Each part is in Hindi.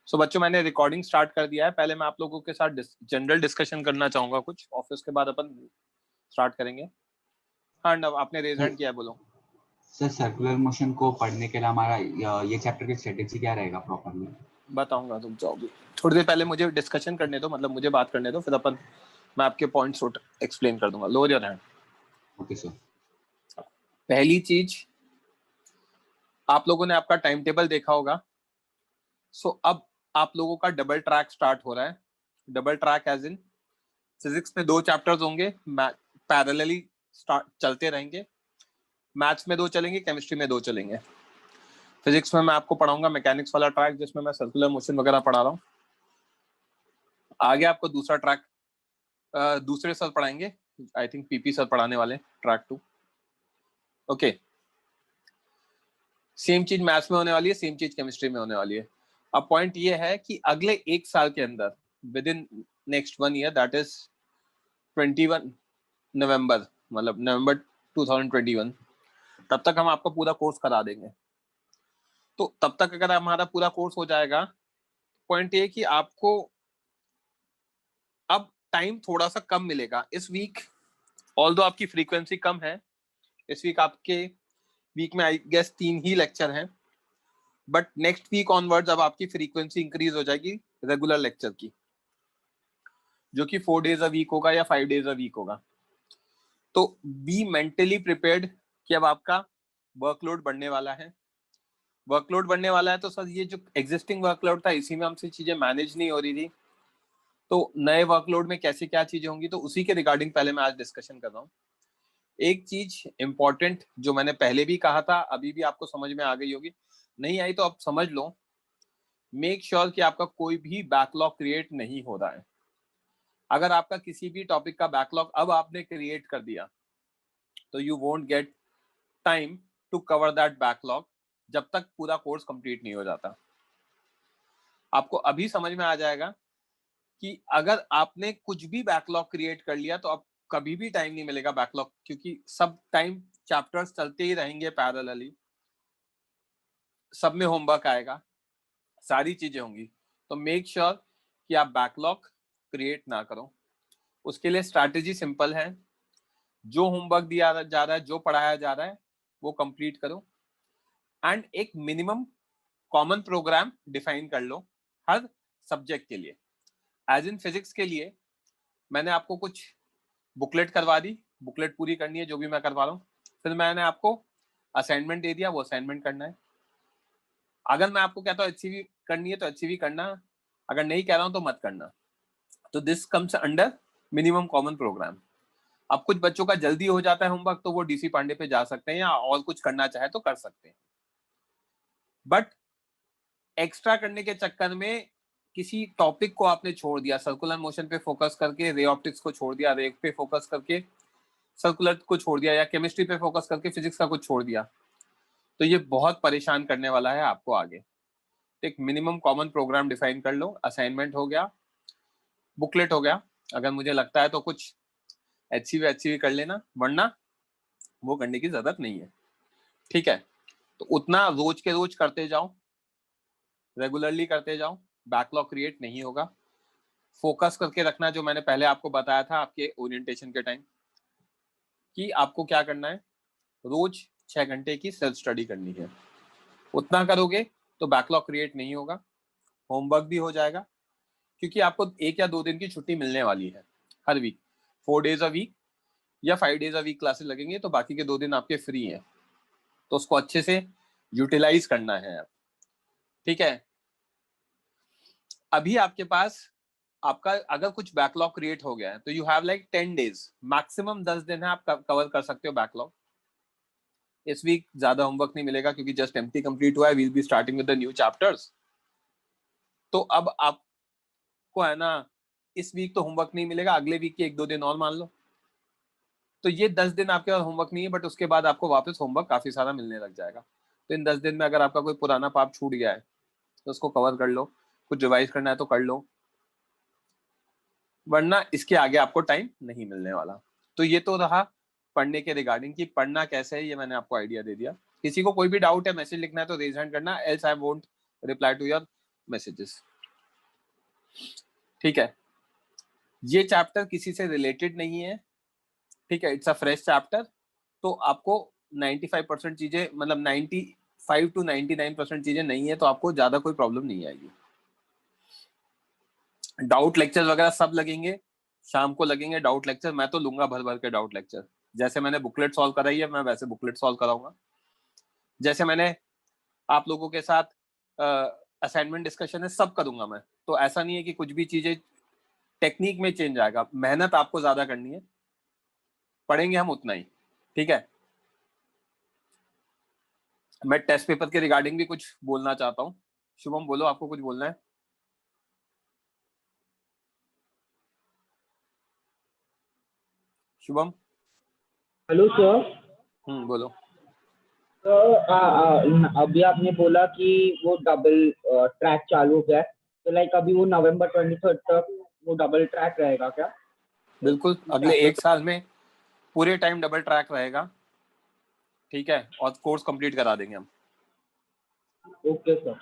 सो बच्चों मैंने रिकॉर्डिंग स्टार्ट कर दिया है। पहले मैं आप लोगों के साथ जनरल डिस्कशन करना चाहूंगा कुछ, और फिर उसके बाद अपन स्टार्ट करेंगे। हाँ नव, आपने रेज हैंड किया है, बोलो। सर सर्कुलर मोशन को पढ़ने के लिए हमारा ये चैप्टर की स्ट्रेटेजी क्या रहेगा प्रॉपरली? बताऊंगा, तुम जाओगे। थोड़ी देर पहले मुझे डिस्कशन करने दो, मतलब मुझे बात करने दो, फिर अपन मैं आपके पॉइंट्स एक्सप्लेन कर दूंगा। Lower your hand. Okay sir. पहली चीज, आप लोगों ने आपका टाइम टेबल देखा होगा। सो अब आप लोगों का डबल ट्रैक स्टार्ट हो रहा है। Double track as in physics में 2 चैप्टर्स होंगे, पैरेलली स्टार्ट चलते रहेंगे। मैथ्स में 2 चलेंगे, केमिस्ट्री में 2 चलेंगे। फिजिक्स में मैं आपको पढ़ाऊंगा मैकेनिक्स वाला ट्रैक, जिसमें मैं सर्कुलर मोशन वगैरह पढ़ा रहा हूँ। आगे आपको दूसरा ट्रैक दूसरे सर पढ़ाएंगे, आई थिंक पीपी सर पढ़ाने वाले, ट्रैक 2। ओके, सेम चीज मैथ्स में होने वाली है, सेम चीज केमिस्ट्री में होने वाली है। अब पॉइंट ये है कि अगले 1 साल के अंदर, with in next 1 year, that is 21 नवंबर, मतलब नवंबर 2021, तब तक हम आपका पूरा कोर्स करा देंगे। तो तब तक अगर हमारा पूरा कोर्स हो जाएगा, पॉइंट ये कि आपको अब टाइम थोड़ा सा कम मिलेगा इस वीक। ऑल्दो आपकी फ्रीक्वेंसी कम है इस वीक, आपके वीक में आई गेस 3 ही लेक्चर हैं, बट नेक्स्ट वीक ऑनवर्ड्स अब आपकी फ्रीक्वेंसी इंक्रीज हो जाएगी रेगुलर लेक्चर की, जो कि 4 डेज अ वीक होगा या 5 डेज अ वीक होगा। तो बी मेंटली प्रिपेयर्ड कि अब आपका वर्कलोड बढ़ने वाला है। वर्कलोड बढ़ने वाला है तो सर ये जो एग्जिस्टिंग वर्कलोड था, इसी में हमसे चीजें मैनेज नहीं हो रही थी, तो नए वर्कलोड में कैसे क्या चीजें होंगी, तो उसी के रिगार्डिंग पहले मैं आज डिस्कशन कर रहा हूँ। एक चीज इंपॉर्टेंट जो मैंने पहले भी कहा था, अभी भी आपको समझ में आ गई होगी, नहीं आई तो आप समझ लो। मेक श्योर कि आपका कोई भी बैकलॉग क्रिएट नहीं हो रहा है। अगर आपका किसी भी टॉपिक का बैकलॉग अब आपने क्रिएट कर दिया, तो you won't get time to cover that backlog जब तक पूरा कोर्स कंप्लीट नहीं हो जाता। आपको अभी समझ में आ जाएगा कि अगर आपने कुछ भी बैकलॉग क्रिएट कर लिया तो अब कभी भी टाइम नहीं मिलेगा बैकलॉग, क्योंकि सब टाइम चैप्टर्स चलते ही रहेंगे पैरेलली, सब में होमवर्क आएगा, सारी चीजें होंगी। तो मेक श्योर कि आप बैकलॉग क्रिएट ना करो। उसके लिए स्ट्रैटेजी सिंपल है, जो होमवर्क दिया जा रहा है, जो पढ़ाया जा रहा है, वो कंप्लीट करो, एंड एक मिनिमम कॉमन प्रोग्राम डिफाइन कर लो हर सब्जेक्ट के लिए। एज इन फिजिक्स के लिए मैंने आपको कुछ बुकलेट करवा दी, बुकलेट पूरी करनी है जो भी मैं करवा रहा हूँ। फिर मैंने आपको असाइनमेंट दे दिया, वो असाइनमेंट करना है। अगर मैं आपको कहता हूँ HCV करनी है तो HCV करना, अगर नहीं कह रहा हूं तो मत करना। तो this comes under minimum common programme. अब कुछ बच्चों का जल्दी हो जाता है होमवर्क, तो वो डीसी पांडे पे जा सकते हैं या और कुछ करना चाहे तो कर सकते हैं, बट एक्स्ट्रा करने के चक्कर में किसी टॉपिक को आपने छोड़ दिया, सर्कुलर मोशन पे फोकस करके रे ऑप्टिक्स को छोड़ दिया, रे पे फोकस करके सर्कुलर को छोड़ दिया, या केमिस्ट्री पे फोकस करके फिजिक्स का कुछ छोड़ दिया, तो ये बहुत परेशान करने वाला है आपको आगे। एक मिनिमम कॉमन प्रोग्राम डिफाइन कर लो, असाइनमेंट हो गया, बुकलेट हो गया, अगर मुझे लगता है तो कुछ HCV कर लेना, वरना वो करने की जरूरत नहीं है। ठीक है, तो उतना रोज के रोज करते जाओ, रेगुलरली करते जाओ, बैकलॉग क्रिएट नहीं होगा। फोकस करके रखना, जो मैंने पहले आपको बताया था आपके ओरिएंटेशन के टाइम, कि आपको क्या करना है, रोज 6 घंटे की सेल्फ स्टडी करनी है। उतना करोगे तो बैकलॉग क्रिएट नहीं होगा, होमवर्क भी हो जाएगा, क्योंकि आपको 1 या 2 दिन की छुट्टी मिलने वाली है हर वीक। 4 डेज अ वीक या 5 डेज अ वीक क्लासेस लगेंगे, तो बाकी के 2 दिन आपके फ्री हैं, तो उसको अच्छे से यूटिलाइज करना है आप। ठीक है, अभी आपके पास आपका अगर कुछ बैकलॉग क्रिएट हो गया है तो you have like 10 days, maximum 10 दिन है आप कवर कर सकते हो बैकलॉग। इस वीक ज्यादा होमवर्क नहीं मिलेगा क्योंकि जस्ट एमटी कंप्लीट हुआ है, we'll be starting with the new chapters. तो अब आपको है ना, इस वीक तो होमवर्क नहीं मिलेगा, अगले वीक के 1-2 दिन और मान लो, तो ये 10 दिन आपके पास होमवर्क नहीं है, बट उसके बाद आपको वापस होमवर्क काफी सारा मिलने लग जाएगा। तो इन 10 दिन में अगर आपका कोई पुराना पाप छूट गया है तो उसको कवर कर लो, कुछ रिवाइज करना है तो कर लो, वरना इसके आगे आपको टाइम नहीं मिलने वाला। तो ये तो रहा पढ़ने के रिगार्डिंग कि पढ़ना कैसे है, ये मैंने आपको आइडिया दे दिया। किसी को कोई भी डाउट है, मैसेज लिखना है तो रेज हैंड करना, else I won't reply to your messages. ठीक है, ये चैप्टर किसी से रिलेटेड नहीं है, ठीक है, इट्स अ फ्रेश चैप्टर। तो आपको 95% चीजें, मतलब 95 to 99% चीजें नहीं है, तो आपको ज्यादा कोई प्रॉब्लम नहीं आएगी। डाउट लेक्चर वगैरह सब लगेंगे, शाम को लगेंगे डाउट लेक्चर। मैं तो लूंगा भर भर के डाउट लेक्चर। जैसे मैंने बुकलेट सॉल्व कराई है, मैं वैसे बुकलेट सॉल्व कराऊंगा। जैसे मैंने आप लोगों के साथ असाइनमेंट डिस्कशन है, सब करूंगा मैं। तो ऐसा नहीं है कि कुछ भी चीजें टेक्निक में चेंज आएगा। मेहनत आपको ज्यादा करनी है, पढ़ेंगे हम उतना ही, ठीक है। मैं टेस्ट पेपर के रिगार्डिंग भी कुछ बोलना चाहता हूँ। शुभम बोलो, आपको कुछ बोलना है? शुभम। Hello sir. बोलो। तो अभी आपने बोला कि वो डबल ट्रैक चालू हो गया है, तो लाइक अभी वो नवंबर 23 तक वो डबल ट्रैक रहेगा क्या? बिल्कुल, अगले एक साल में पूरे टाइम डबल ट्रैक रहेगा, ठीक है, और कोर्स कंप्लीट करा देंगे हम। Okay sir.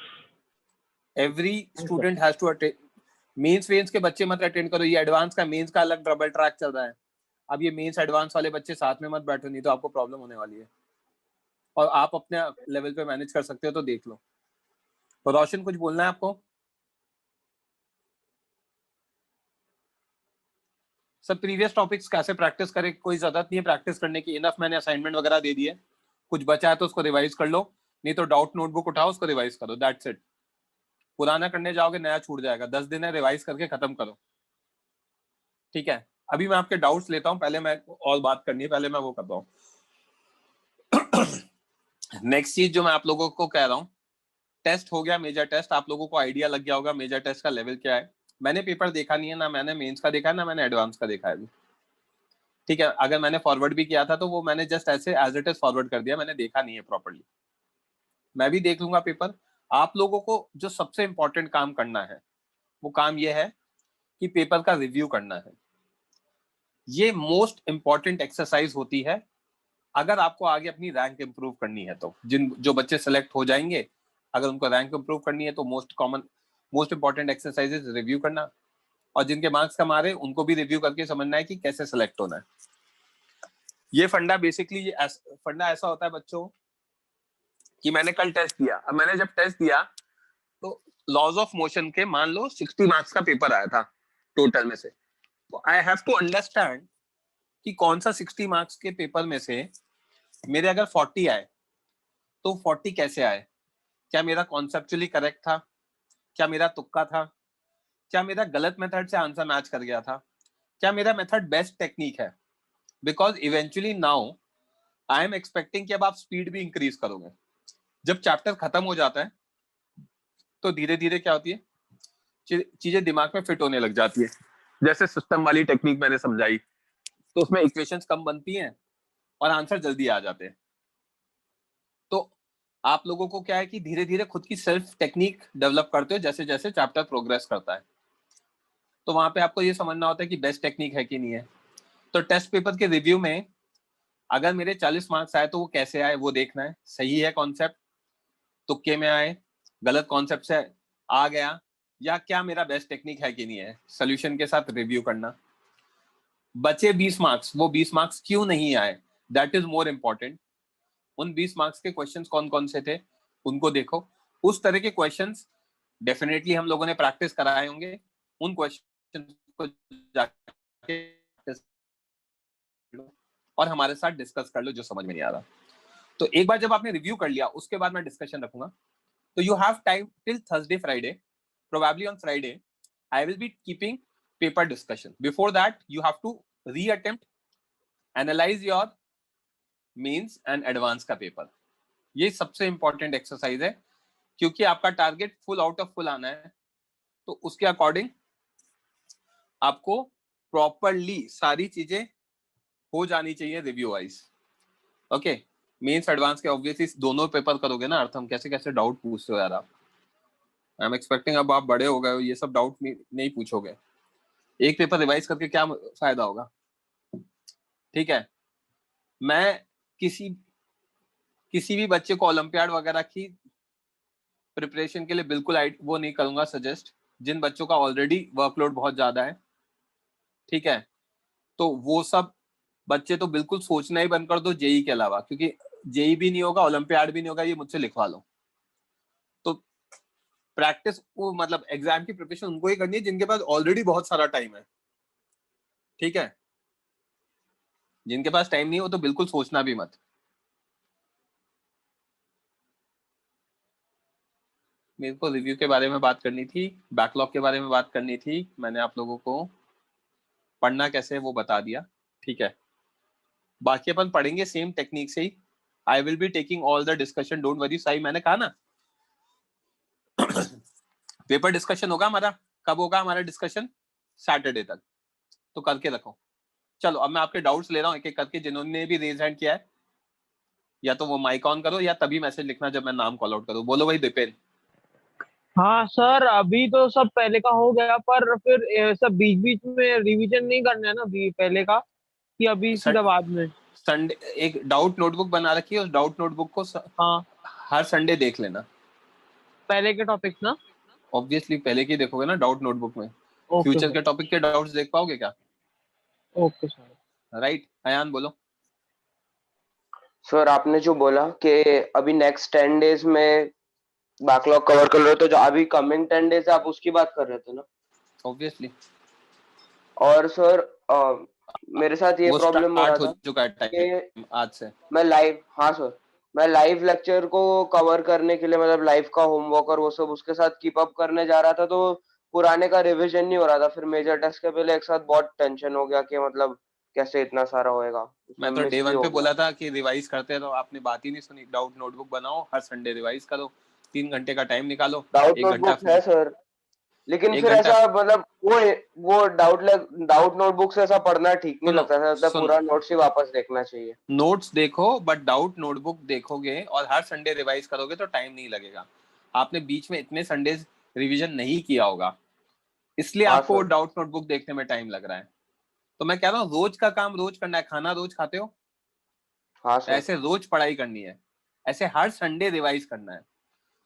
Every student has to attend. Mains वेंस के बच्चे मत अटेंड करो, ये एडवांस का, मेंस का अलग डबल ट्रैक चल रहा है। अब ये मेंस एडवांस वाले बच्चे साथ में मत बैठो, नहीं तो आपको प्रॉब्लम होने वाली है। और आप अपने लेवल पे मैनेज कर सकते हो तो देख लो। तो रोशन, कुछ बोलना है आपको? सब प्रीवियस टॉपिक्स कैसे प्रैक्टिस करें, कोई जरूरत नहीं है प्रैक्टिस करने की, इनफ मैंने असाइनमेंट वगैरह दे दिए। कुछ बचा है तो उसको रिवाइज कर लो, नहीं तो डाउट नोटबुक उठाओ, उसको रिवाइज करो, दैट्स इट। पुराना करने जाओगे नया छूट जाएगा। 10 दिन है, रिवाइज करके खत्म करो, ठीक है। अभी मैं आपके डाउट्स लेता हूँ, पहले मैं और बात करनी है, पहले मैं वो करता हूँ। नेक्स्ट चीज जो मैं आप लोगों को कह रहा हूँ, टेस्ट हो गया, मेजर टेस्ट। आप लोगों को आइडिया लग गया होगा मेजर टेस्ट का लेवल क्या है। मैंने पेपर देखा नहीं है, ना मैंने मेंस का देखा है, ना मैंने एडवांस का देखा है अभी, ठीक है। अगर मैंने फॉरवर्ड भी किया था तो वो मैंने जस्ट ऐसे एज इट इज फॉरवर्ड कर दिया, मैंने देखा नहीं है प्रॉपर्ली। मैं भी देख लूंगा पेपर। आप लोगों को जो सबसे इंपॉर्टेंट काम करना है, वो काम ये है कि पेपर का रिव्यू करना है। ये मोस्ट इंपॉर्टेंट एक्सरसाइज होती है अगर आपको आगे अपनी रैंक इंप्रूव करनी है। तो जो बच्चे सेलेक्ट हो जाएंगे, अगर उनको रैंक इंप्रूव करनी है, तो मोस्ट इंपॉर्टेंट एक्सरसाइज रिव्यू करना। और जिनके मार्क्स कम आ रहे हैं उनको भी रिव्यू करके समझना है कि कैसे सेलेक्ट होना है। ये फंडा बेसिकली, ये फंडा ऐसा होता है बच्चों कि मैंने कल टेस्ट दिया। अब मैंने जब टेस्ट दिया तो लॉज ऑफ मोशन के मान लो 60 मार्क्स का पेपर आया था टोटल में से। तो आई हैव टू अंडरस्टैंड कि कौन सा 60 मार्क्स के पेपर में से मेरे अगर 40 आए तो 40 कैसे आए। क्या मेरा कॉन्सेप्चुअली करेक्ट था, क्या मेरा तुक्का था, क्या मेरा गलत मेथड से आंसर मैच कर गया था, क्या मेरा मेथड बेस्ट टेक्निक है। Because eventually now I am expecting कि अब आप स्पीड भी इंक्रीज करोगे। जब चैप्टर खत्म हो जाता है तो धीरे धीरे क्या होती है, चीजें दिमाग में फिट होने लग जाती है। जैसे सिस्टम वाली टेक्निक मैंने समझाई, तो उसमें इक्वेशंस कम बनती हैं और आंसर जल्दी आ जाते हैं। तो आप लोगों को क्या है कि धीरे धीरे खुद की सेल्फ टेक्निक डेवलप करते हो जैसे जैसे चैप्टर प्रोग्रेस करता है। तो वहां पे आपको ये समझना होता है कि बेस्ट टेक्निक है कि नहीं है। तो टेस्ट पेपर के रिव्यू में अगर मेरे 40 मार्क्स आए तो वो कैसे आए वो देखना है। सही है कॉन्सेप्ट, तुक्के में आए, गलत कॉन्सेप्ट से आ गया, या क्या मेरा बेस्ट टेक्निक है कि नहीं है, सोल्यूशन के साथ रिव्यू करना। बचे 20 मार्क्स, वो 20 मार्क्स क्यों नहीं आए, दैट इज मोर इंपॉर्टेंट। उन 20 मार्क्स के क्वेश्चंस कौन कौन से थे उनको देखो। उस तरह के क्वेश्चंस डेफिनेटली हम लोगों ने प्रैक्टिस कराए होंगे। उन क्वेश्चन को जाके और हमारे साथ डिस्कस कर लो जो समझ में नहीं आ रहा। तो एक बार जब आपने रिव्यू कर लिया उसके बाद मैं डिस्कशन रखूंगा। तो you have time till Thursday Friday, probably on Friday I will be keeping paper discussion. Before that you have to reattempt analyse your mains and advance का पेपर। ये सबसे इंपॉर्टेंट एक्सरसाइज है क्योंकि आपका target full out of full आना है। तो उसके अकॉर्डिंग आपको प्रॉपरली सारी चीजें हो जानी चाहिए review wise. Okay, mains advance के ऑब्वियसली दोनों पेपर करोगे ना। अर्थम कैसे कैसे डाउट पूछते हो यार आप। आई एम एक्सपेक्टिंग अब आप बड़े हो गए हो, ये सब डाउट नहीं पूछोगे। एक पेपर रिवाइज करके क्या फायदा होगा, ठीक है। मैं किसी किसी भी बच्चे को ओलंपियाड वगैरह की प्रिपरेशन के लिए बिल्कुल वो नहीं करूंगा सजेस्ट। जिन बच्चों का ऑलरेडी वर्कलोड बहुत ज्यादा है, ठीक है, तो वो सब बच्चे तो बिल्कुल सोचना ही बंद कर दो जेई के अलावा, क्योंकि जेई भी नहीं होगा, ओलंपियाड भी नहीं होगा, ये मुझसे लिखवा लो। तो प्रैक्टिस वो मतलब एग्जाम की प्रिपरेशन उनको ही करनी है जिनके पास ऑलरेडी बहुत सारा टाइम है, ठीक है। जिनके पास टाइम नहीं हो तो बिल्कुल सोचना भी मत। मेरे को रिव्यू के बारे में बात करनी थी, बैकलॉग के बारे में बात करनी थी, मैंने आप लोगों को पढ़ना कैसे है वो बता दिया, ठीक है। बाकी अपन पढ़ेंगे सेम टेक्निक से ही। I will be taking all the discussion, don't worry. Sai मैंने कहा ना पेपर डिस्कशन होगा हमारा। कब होगा हमारा डिस्कशन? सैटरडे तक, तो करके रखो। चलो अब मैं आपके डाउट्स ले रहा हूँ एक एक करके। जिन्होंने भी रेज हैंड किया है, या तो वो माइक ऑन करो या तभी मैसेज लिखना जब मैं नाम कॉल आउट करूँ। बोलो भाई दिपेन। हाँ सर, अभी तो सब पहले का हो गया, पर फिर सब बीच बीच में रिवीजन नहीं करना है ना पहले का, कि अभी सीधा बाद में। संडे एक डाउट नोटबुक बना रखी है, उस डाउट नोटबुक को हाँ हर संडे देख लेना। पहले के टॉपिक्स ना? ऑब्वियसली पहले की देखोगे ना डाउट नोटबुक में। Okay future sir. के टॉपिक के डाउट्स देख पाओगे क्या? Okay sir. राइट, अयान बोलो। सर आपने जो बोला कि अभी नेक्स्ट 10 डेज में बैकलॉग कवर कर रहे हो, तो जो अभी कमिंग 10 डेज आप उसकी बात कर रहे थे ना? ऑब्वियसली। और सर मेरे साथ ये वो प्रॉब्लम हो रहा स्टार्ट हो था चुका है टाइम कि आज से। मैं लाइव, हाँ सर, मैं लाइव लेक्चर को कवर करने के लिए, मतलब लाइव का होमवर्क और वो सब उसके साथ कीप अप करने जा रहा था, तो पुराने का रिवीजन नहीं हो रहा था। फिर मेजर टेस्ट के पहले एक साथ बहुत टेंशन हो गया कि मतलब कैसे इतना सारा होएगा, उसमें मैं तो मिस डे भी 1 हो पे गया। बोला था कि रिवाइज करते हैं, तो आपने बात ही नहीं सुनी। डाउट नोटबुक बनाओ, हर संडे रिवाइज करो, 3 घंटे का टाइम निकालो, डाउट 1 घंटा नोटबुक है सर, लेकिन एक फिर घंटा ऐसा मतलब वो डाउट नोटबुक से ऐसा पढ़ना ठीक नहीं सुनो लगता सर, मतलब सुनो पूरा नोट्स ही वापस देखना चाहिए। नोट्स देखो, बट डाउट नोटबुक देखोगे और हर संडे रिवाइज करोगे तो टाइम नहीं लगेगा। आपने बीच में इतने संडेज रिवीजन नहीं किया होगा, इसलिए हाँ आपको सर। डाउट नोटबुक देखने में टाइम लग रहा है। तो मैं कह रहा हूँ रोज का काम रोज करना है। खाना रोज खाते हो, हाँ सर। ऐसे रोज पढ़ाई करनी है, ऐसे हर संडे रिवाइज करना है।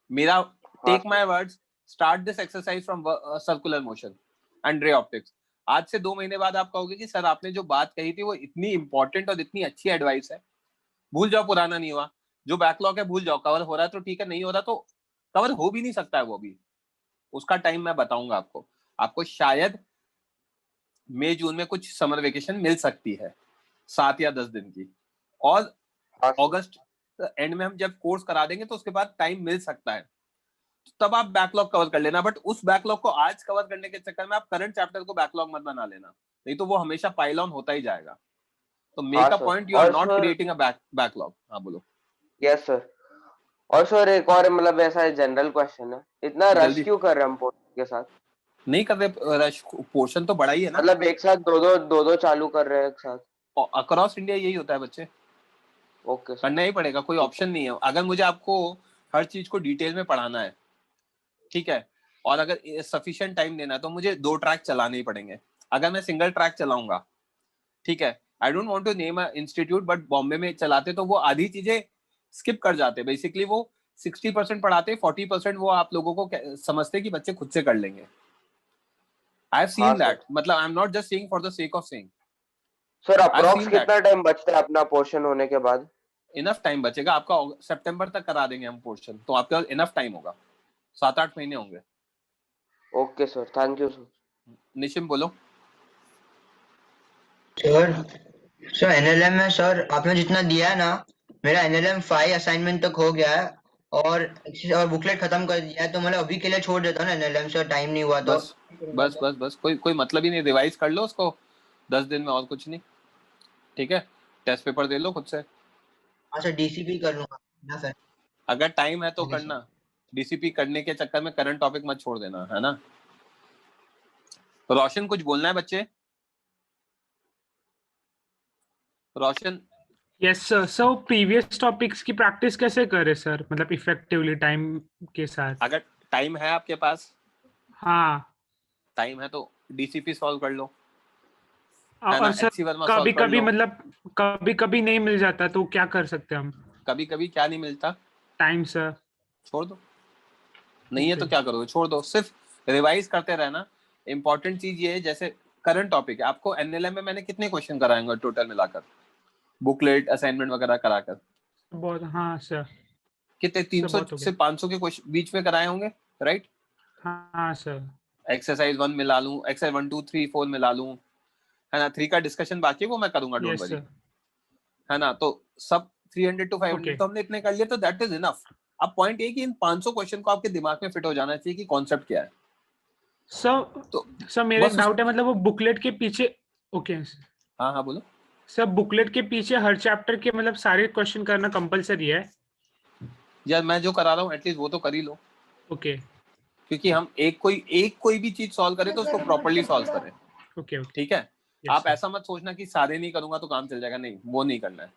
मेरा हाँ take sir. My words, start this exercise from circular motion and ray optics. आज से 2 महीने बाद आप कहोगे कि सर आपने जो बात कही थी वो इतनी इंपॉर्टेंट और इतनी अच्छी एडवाइस है। भूल जाओ, पुराना नहीं हुआ। जो बैकलॉग है भूल जाओ। कवर हो रहा है तो ठीक है, नहीं हो रहा तो कवर हो भी नहीं सकता है वो भी। उसका टाइम मैं बताऊंगा आपको। आपको शायद मई जून में कुछ समर वेकेशन मिल सकती है, 7 या 10 दिन की। और हाँ सर। अगस्त एंड में हम जब कोर्स करा देंगे तो उसके बाद टाइम मिल सकता है, तब आप बैकलॉग कवर कर लेना। बट उस बैकलॉग को आज कवर करने के चक्कर में आप करंट चैप्टर को बैकलॉग मत बना लेना, नहीं तो वो हमेशा पाइल ऑन होता ही जाएगा। तो हाँ make a sir. Point, you are और not sir, creating a backlog. हाँ बोलो। Yes sir. और सर एक और मतलब ऐसा जनरल क्वेश्चन है, इतना रश जल्दी। क्यों कर रहे हैं हम पोस्ट के साथ? नहीं कर रहे रश, पोर्शन तो बड़ा ही है ना। मतलब एक साथ दो दो चालू कर रहे हैं एक साथ। अक्रॉस इंडिया यही होता है बच्चे, ओके सर। करना ही पड़ेगा, कोई ठीक है। ऑप्शन नहीं है। अगर मुझे आपको हर चीज को डिटेल में पढ़ाना है, ठीक है, और अगर सफिशिएंट टाइम देना है तो मुझे 2 ट्रैक चलाने ही पड़ेंगे। अगर मैं सिंगल ट्रैक चलाऊंगा, ठीक है, I don't want to name a institute, but Bombay में चलाते तो वो आधी चीजें स्किप कर जाते। बेसिकली वो 60% पढ़ाते, 40% वो आप लोगों को समझते कि बच्चे खुद से कर लेंगे। आई हैव हाँ सीन सर। दैट, मतलब I am not just saying for the sake of saying, sir I have approx seen that. कितना टाइम बचता है अपना पोर्शन होने के बाद? इनफ टाइम बचेगा आपका, सितंबर तक करा देंगे हम पोर्शन, तो आपके पास इनफ टाइम होगा, 7-8 महीने होंगे। Okay sir, thank you sir. Nishim बोलो। सर सर एनएलएम में सर आपने जितना दिया है ना, मेरा एनएलएम 5 असाइनमेंट तक हो गया है, और बुकलेट खत्म कर दिया है, तो मतलब अभी के लिए छोड़ देता हूँ ना एनएलएम, सर टाइम नहीं हुआ तो। बस बस बस बस, कोई मतलब ही नहीं। रिवाइज कर लो उसको 10 दिन में, और कुछ नहीं, ठीक है। टेस्ट पेपर दे लो खुद से। हाँ सर, डीसीपी कर लूंगा ना सर। अगर टाइम है तो ओके सर। करना। डीसीपी करने के चक्कर में करंट टॉपिक मत छोड़ देना, है ना। रोशन कुछ बोलना है बच्चे? Roshan. Yes sir. So previous topics की प्रैक्टिस कैसे करें सर, मतलब इफेक्टिवली टाइम के साथ? अगर टाइम है आपके पास, हाँ। टाइम है तो डीसीपी सॉल्व कर लो, है ना। और सर एचसी वर्मा कभी सॉल्व कर कभी लो। मतलब कभी कभी नहीं मिल जाता तो क्या कर सकते हैं हम? कभी कभी क्या नहीं मिलता? Time sir. छोड़ दो। नहीं है तो ओके। क्या करोगे? छोड़ दो। सिर्फ रिवाइज करते रहना। इंपॉर्टेंट चीज ये है, जैसे करंट टॉपिक है, आपको एनएलएम में मैंने कितने क्वेश्चन कराएंगे टोटल मिलाकर, बुकलेट असाइनमेंट वगैरह कराकर? बहुत, हाँ सर, कितने, 300 बहुत हो से गया। 500 के क्वेश्चन बीच में कराए होंगे, राइट? हाँ सर। एक्सरसाइज 1 मिला लूं, एक्सरसाइज 1 2 3 4 मिला लूं, है ना? 3 का डिस्कशन बाकी है, वो मैं करूंगा, डोंट यस वरी, सर। है ना? तो सब 300 to 500 ओके तो हमने इतने कर लिए, तो दैट इज इनफ। अब पॉइंट ये कि इन 500 क्वेश्चन को आपके दिमाग में फिट हो जाना चाहिए कि कॉन्सेप्ट क्या है। सर। तो सर मेरा एक बस डाउट है, मतलब वो बुकलेट के पीछे, ओके हाँ हाँ बोलो। सर, बुकलेट के पीछे हर चैप्टर के मतलब सारे क्वेश्चन करना कंपलसरी है? यार मैं जो करा रहा हूँ एटलीस्ट वो तो कर ही लो, ओके क्योंकि हम एक कोई भी चीज सॉल्व करें तो उसको प्रॉपर्ली सॉल्व करें, ओके ओके ठीक है? यस आप सर। ऐसा मत सोचना कि सारे नहीं करूंगा तो काम चल जाएगा, नहीं, वो नहीं करना है।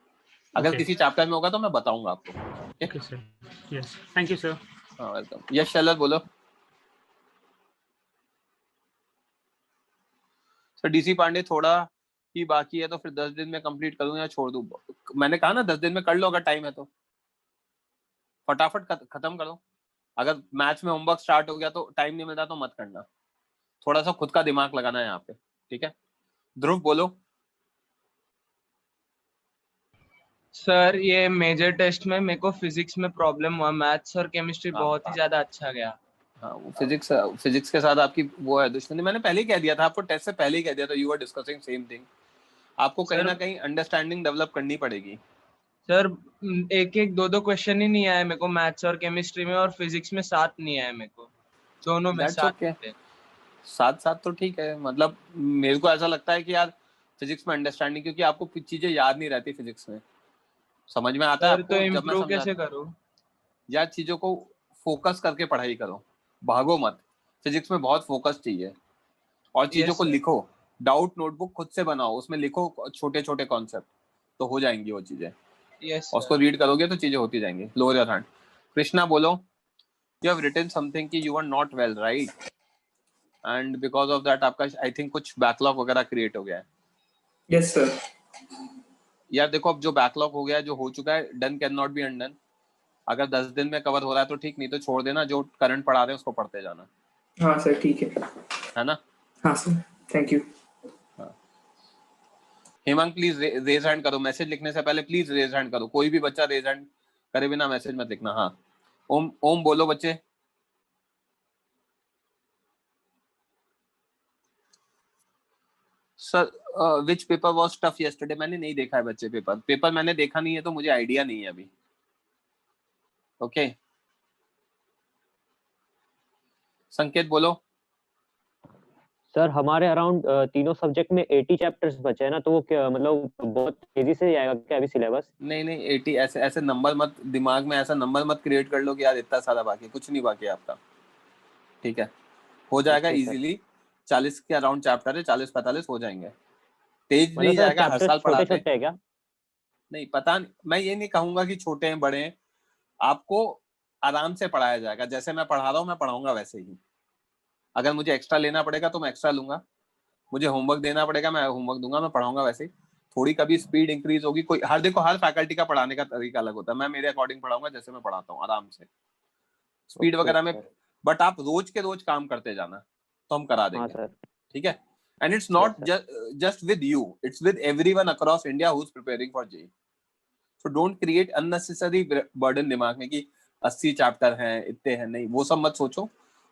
अगर ओके किसी चैप्टर में होगा तो मैं बताऊंगा आपको। Okay sir, yes, thank you sir. हाँ वेलकम। यश शैलर बोलो। सर डीसी पांडे थोड़ा ही बाकी है, तो फिर 10 दिन में कंप्लीट करूं या छोड़ दूं? मैंने कहा ना 10 दिन में कर लो, अगर टाइम है तो फटाफट खत्म करो। अगर मैथ्स में होमवर्क स्टार्ट हो गया तो टाइम नहीं मिलता तो मत करना, थोड़ा सा खुद का दिमाग लगाना है यहाँ पे, ठीक है? ध्रुव बोलो। सर ये मेजर टेस्ट में मेरे को फिजिक्स में प्रॉब्लम हुआ, मैथ्स और केमिस्ट्री बहुत ही ज्यादा अच्छा गया। हाँ वो फिजिक्स के साथ आपकी वो है दुश्मनी, मैंने पहले ही कह दिया था आपको, टेस्ट से पहले ही कह दिया था, you are discussing same thing. आपको कहीं सर ना कहीं अंडरस्टैंडिंग डेवलप करनी पड़ेगी। सर एक एक दो दो क्वेश्चन ही नहीं आए मेरे को मैथ्स और केमिस्ट्री में, और फिजिक्स में 7 नहीं आए मेरे को, दोनों में दैट्स 7 ओके, थे। साथ साथ तो ठीक है। मतलब मेरे को ऐसा लगता है कि यार फिजिक्स में अंडरस्टैंडिंग, क्योंकि आपको कुछ चीजें याद नहीं रहती फिजिक्स में, समझ में आता है सर तो आपको जब मैं इम्प्रूव समझा? कैसे करूँ? यार चीजों को फोकस करके पढ़ाई करो, भागो मत। फिजिक्स में बहुत फोकस चाहिए, और चीजों यस को सर। लिखो। डाउट नोटबुक खुद से बनाओ, उसमें लिखो छोटे छोटे कॉन्सेप्ट, तो हो जाएंगी वो चीजें। यस और उसको सर। रीड करोगे तो चीजें होती जाएंगी। Lower your hand. कृष्णा बोलो। यू हैव रिटन समथिंग कि you are not well, right? And because of that आपका आई थिंक कुछ बैकलॉग वगैरह क्रिएट हो गया है। Yes sir. यार देखो, अब जो बैकलॉग हो गया है, जो हो चुका है, done can not be undone. अगर 10 दिन में कवर हो रहा है तो ठीक, नहीं तो छोड़ देना, जो करंट पढ़ा रहे हैं उसको पढ़ते जाना, हाँ सर ठीक है ना? हाँ sir, thank you. Hemant please raise hand करो, मैसेज लिखने से पहले प्लीज रेज हैंड करो, कोई भी बच्चा रेज हैंड करे बिना मैसेज मत लिखना। हाँ ओम, ओम बोलो बच्चे। Sir which paper was tough yesterday? मैंने नहीं देखा है बच्चे, पेपर मैंने देखा नहीं है तो मुझे आइडिया नहीं है अभी। ओके संकेत बोलो। सर हमारे अराउंड तीनों सब्जेक्ट में 80 चैप्टर्स बचे हैं ना, तो वो क्या मतलब बहुत तेजी से जाएगा क्या अभी सिलेबस? नहीं 80, ऐसे ऐसे नंबर मत, दिमाग में ऐसा नंबर मत क्रिएट कर लो कि यार इतना सारा बाकी, कुछ नहीं बाकी है आपका, ठीक है? हो जाएगा ओके सर। इजीली। 40 के अराउंड चैप्टर है, 40-45 हो जाएंगे। तेज मतलब नहीं सर जाएगा, हर चैप्टर्स साल छोटे पढ़ाते हैं। छोटे है क्या? नहीं पता नहीं, मैं ये नहीं कहूंगा कि छोटे हैं बड़े हैं, आपको आराम से पढ़ाया जाएगा। जैसे मैं पढ़ा रहा हूँ मैं पढ़ाऊंगा वैसे ही। अगर मुझे एक्स्ट्रा लेना पड़ेगा तो मैं एक्स्ट्रा लूंगा, मुझे होमवर्क देना पड़ेगा मैं होमवर्क दूंगा, मैं पढ़ाऊंगा वैसे ही। थोड़ी कभी स्पीड इंक्रीज होगी, कोई हर देखो हर फैकल्टी का पढ़ाने का तरीका अलग होता है, मैं मेरे अकॉर्डिंग पढ़ाऊंगा जैसे मैं पढ़ाता हूँ, आराम से, स्पीड ओके वगैरह में। सर। बट आप रोज के रोज काम करते जाना तो हम करा हाँ देंगे, सर। ठीक है? And it's yes not sir. just with you, it's with everyone across India who's preparing for JEE. So don't create unnecessary burden दिमाग में कि 80 चैप्टर हैं, इतने हैं, नहीं वो सब मत सोचो,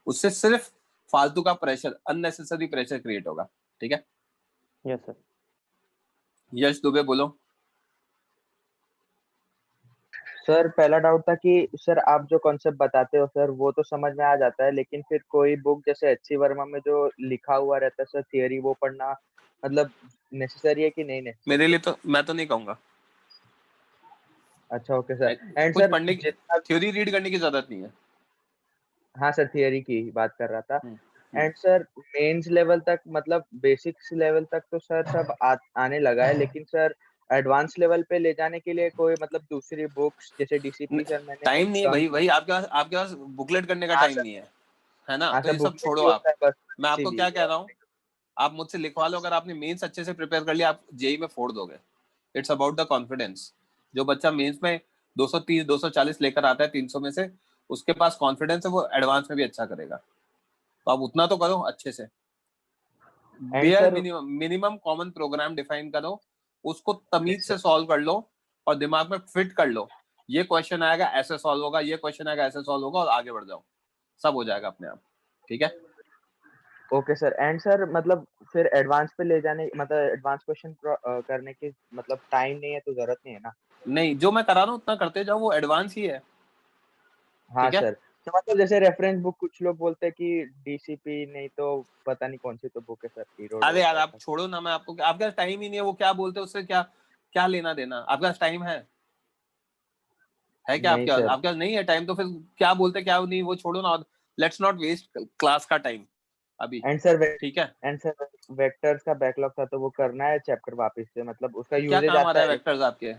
उससे सिर्फ फालतू का प्रेशर, अननेसेसरी प्रेशर क्रिएट होगा, ठीक है? Yes sir. यश दुबे बोलो। सर पहला डाउट था कि सर आप जो कॉन्सेप्ट बताते हो सर वो तो समझ में आ जाता है, लेकिन फिर कोई बुक जैसे एच.सी. वर्मा में जो लिखा हुआ रहता है सर थियरी, वो पढ़ना मतलब नेसेसरी है कि नहीं मेरे नेसेसरी लिए है? तो मैं तो नहीं कहूंगा, अच्छा ओके सर। एंड कुछ सर पढ़ने की, जितना, थ्योरी रीड करने की जरूरत नहीं है। हाँ सर थियरी की ही बात कर रहा था। हम्म। एंड सर मेंस लेवल तक मतलब बेसिक्स लेवल तक तो सर सब आने लगा है, लेकिन सर एडवांस लेवल पे ले जाने के लिए कोई मतलब दूसरी बुक्स जैसे डीसीपी सर मैंने टाइम नहीं है कम भाई, की। आपके पास बुकलेट करने का हाँ टाइम सर। नहीं है ना? हाँ तो सर ये सब बुकलेट छोड़ो ही आप। होता है बस, मैं आपको क्या इसीलिए कह रहा हूँ, आप मुझसे लिखवा लो, अगर आपने मेंस अच्छे से प्रिपेयर कर लिया आप जेई में फोड़ दोगे। It's about the confidence. जो बच्चा मेंस में 230 240 लेकर आता है 300 में से, उसके पास कॉन्फिडेंस है, वो एडवांस में भी अच्छा करेगा। तो आप उतना तो करो अच्छे से। Bare minimum common programme define करो, उसको तमीज से सॉल्व कर लो और दिमाग में फिट कर लो, ये क्वेश्चन आएगा ऐसे सॉल्व होगा, ये क्वेश्चन आएगा ऐसे सॉल्व होगा, और आगे बढ़ जाओ, सब हो जाएगा अपने आप। ठीक है? Okay sir. एंड सर मतलब फिर एडवांस पे ले जाने, मतलब एडवांस क्वेश्चन करने की मतलब टाइम नहीं है तो जरूरत नहीं है ना? नहीं, जो मैं करा रहा हूँ उतना करते जाओ, वो एडवांस ही है। हाँ ठीक है? सर। तो मतलब जैसे रेफरेंस बुक कुछ लोग बोलते हैं कि डीसीपी नहीं तो पता नहीं कौन सी तो बुक है सर, हीरो अरे डॉट यार आप ऐसा। छोड़ो ना, मैं आपको, आपके पास टाइम ही नहीं है, वो क्या बोलते हैं उससे क्या क्या लेना देना, आपके पास टाइम है क्या? नहीं सर। आपके पास नहीं है टाइम, तो फिर क्या बोलते क्या नहीं, वो छोड़ो ना, लेट्स नॉट वेस्ट क्लास का टाइम अभी। एंड सर ठीक है? एंड सर वेक्टर्स का बैकलॉग था तो वो करना है चैप्टर वापस से, मतलब उसका क्या यूजेज काम आ आता रहा है है, वेक्टर्स आपके?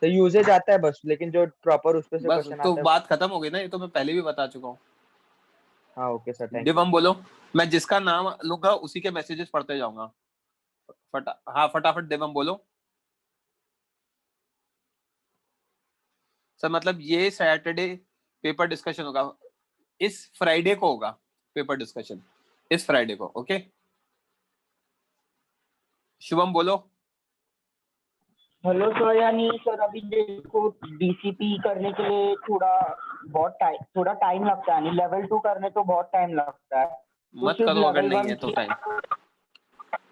तो यूजेज आता है बस, लेकिन जो प्रॉपर उस पे से बस क्वेश्चन तो आता है बात खत्म हो गई ना, ये तो मैं पहले भी बता चुका हूँ। हाँ ओके सर, थैंक यू। डिवम बोलो, मैं जिसका नाम लूंगा उसी के मैसेजेस पढ़ते जाऊंगा। फटाफट डिवम बोलो। सर मतलब ये सैटरडे पेपर डिस्कशन होगा, इस फ्राइडे को होगा पेपर डिस्कशन, इस फ्राइडे को। ओके, शुभम बोलो। हेलो सर, यानी सर अभी देखो डीसीपी करने के लिए थोड़ा टाइम लगता है, लेवल 2 करने तो बहुत टाइम लगता है, तो मत सिर्फ करो अगर लेवल नहीं 1 है तो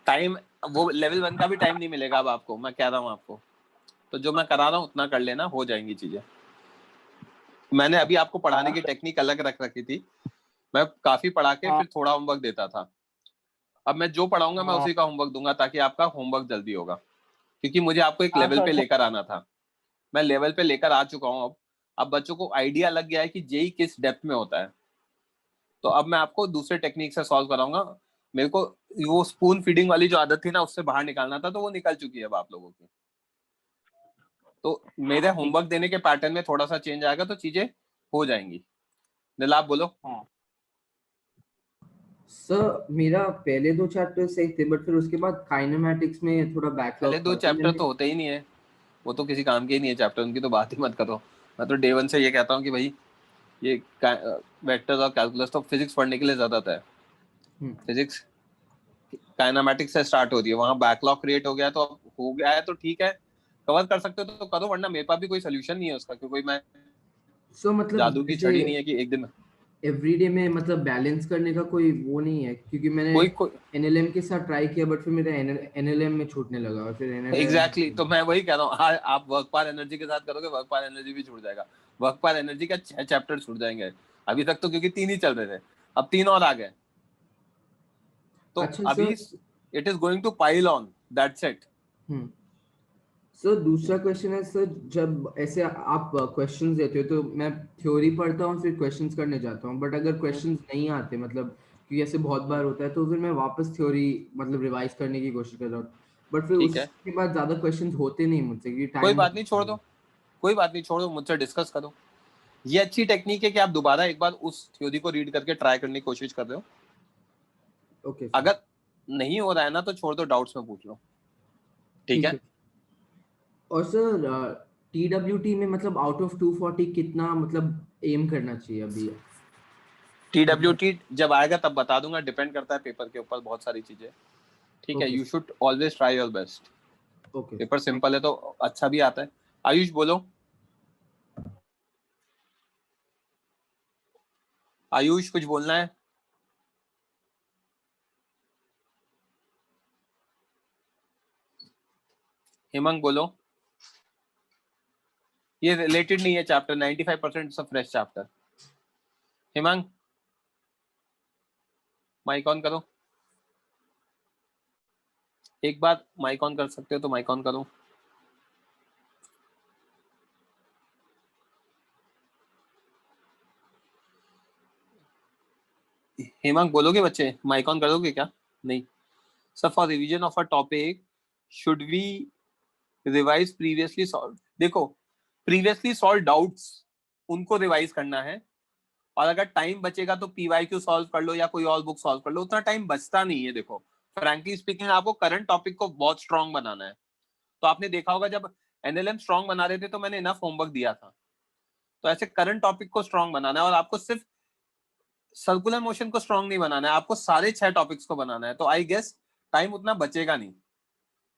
टाइम वो लेवल 1 का भी टाइम नहीं मिलेगा अब आपको, मैं कह रहा हूँ आपको। तो जो मैं करा रहा हूँ उतना कर लेना, हो जाएंगी चीजें। मैंने अभी आपको पढ़ाने की टेक्निक अलग रख रखी थी, मैं काफी पढ़ा के फिर थोड़ा होमवर्क देता था। अब मैं जो पढ़ाऊंगा मैं उसी का होमवर्क दूंगा, ताकि आपका होमवर्क जल्दी होगा, क्योंकि मुझे आपको एक लेवल पे लेकर आना था। मैं लेवल पे लेकर आ चुका हूँ अब बच्चों को आइडिया लग गया है कि जेई किस डेप्थ में होता है। तो अब मैं आपको दूसरे टेक्निक से सॉल्व कराऊंगा। मेरे को वो स्पून फीडिंग वाली जो आदत थी ना, उससे बाहर निकालना था, तो वो निकल चुकी है अब आप लोगों की। तो मेरे होमवर्क देने के पैटर्न में थोड़ा सा चेंज आएगा, तो चीजें हो जाएंगी। नीलाभ बोलो। सर मेरा पहले 2 चैप्टर सही थे, बट फिर उसके बाद काइनेमैटिक्स में थोड़ा पहले बैकलॉग 2 था, तो चैप्टर मैंने तो होते ही नहीं है, वो तो किसी काम के ही नहीं है चैप्टर, उनकी तो बात ही मत करो। मैं तो डे 1 से ये कहता हूँ कि भाई ये वेक्टर्स और कैलकुलस तो फिजिक्स पढ़ने के लिए ज्यादा था। फिजिक्स काइनेमैटिक्स से स्टार्ट होती है, वहां बैकलॉग क्रिएट हो गया, तो अब हो गया है तो ठीक है, कवर कर सकते हो तो करो, वरना मेरे पास भी कोई सोल्यूशन नहीं है उसका, क्योंकि मैं सो मतलब जादू की जैसे छड़ी नहीं है कि एक दिन एवरीडे में मतलब बैलेंस करने का कोई वो नहीं है, क्योंकि मैंने कोई एनएलएम के साथ ट्राई किया, बट फिर मेरा एनएलएम में छूटने लगा, और फिर एनएलएम एग्जैक्टली तो मैं वही कह रहा हूँ, आप वर्क पार एनर्जी के साथ करोगे, वर्क पार एनर्जी भी छूट जाएगा। वर्क पार एनर्जी का 6 चैप्टर छूट जाएंगे अभी तक तो, क्योंकि 3 ही चल रहे थे, अब 3 और आ गए, तो अच्छा अभी sir. It is going to pile on, that's it. Sir दूसरा क्वेश्चन है सर, जब ऐसे आप क्वेश्चंस देते हो तो मैं थ्योरी पढ़ता हूँ, फिर क्वेश्चंस करने जाता हूँ, बट अगर क्वेश्चंस नहीं आते, मतलब क्योंकि ऐसे बहुत बार होता है, तो फिर मैं वापस थ्योरी मतलब रिवाइज करने की कोशिश कर रहा हूँ, बट फिर ठीक है, उसके बाद ज्यादा क्वेश्चंस होते नहीं मुझसे, क्योंकि कोई टाइम बात नहीं, छोड़ दो, कोई बात नहीं, छोड़ दो, मुझसे डिस्कस करो। ये अच्छी टेक्निक है कि आप दोबारा एक बार उस थ्योरी को रीड करके ट्राई करने की कोशिश कर रहे हो। ओके अगर नहीं हो रहा है ना तो छोड़ दो, डाउट्स में पूछ लो। ठीक है? और सर टीडब्ल्यूटी में मतलब आउट ऑफ 240 कितना मतलब एम करना चाहिए अभी? टीडब्ल्यूटी जब आएगा तब बता दूंगा, डिपेंड करता है पेपर के ऊपर बहुत सारी चीजें। ठीक है, Okay, you should always try your best. Okay paper simple है तो अच्छा भी आता है। आयुष बोलो। आयुष कुछ बोलना है? हेमंग बोलो। ये रिलेटेड नहीं है chapter, 95% fresh chapter. Hemang mic on करो, एक बार माइक ऑन कर सकते हो तो माइक ऑन करो। हेमंग बोलोगे बच्चे, माइक ऑन करोगे क्या? नहीं। Sir for revision of a topic should we revise previously solve, देखो प्रीवियसली सॉल्व डाउट्स उनको रिवाइज करना है, और अगर टाइम बचेगा तो पीवाईक्यू सॉल्व कर लो या कोई और बुक सॉल्व कर लो, उतना टाइम बचता नहीं है। देखो फ्रैंकली स्पीकिंग, आपको करंट टॉपिक को बहुत स्ट्रांग बनाना है। तो आपने देखा होगा जब एनएलएम स्ट्रांग बना रहे थे तो मैंने इनफ होमवर्क दिया था, तो ऐसे करंट टॉपिक को स्ट्रांग बनाना है, और आपको सिर्फ सर्कुलर मोशन को स्ट्रांग नहीं बनाना है, आपको सारे 6 टॉपिक्स को बनाना है, तो आई गेस टाइम उतना बचेगा नहीं।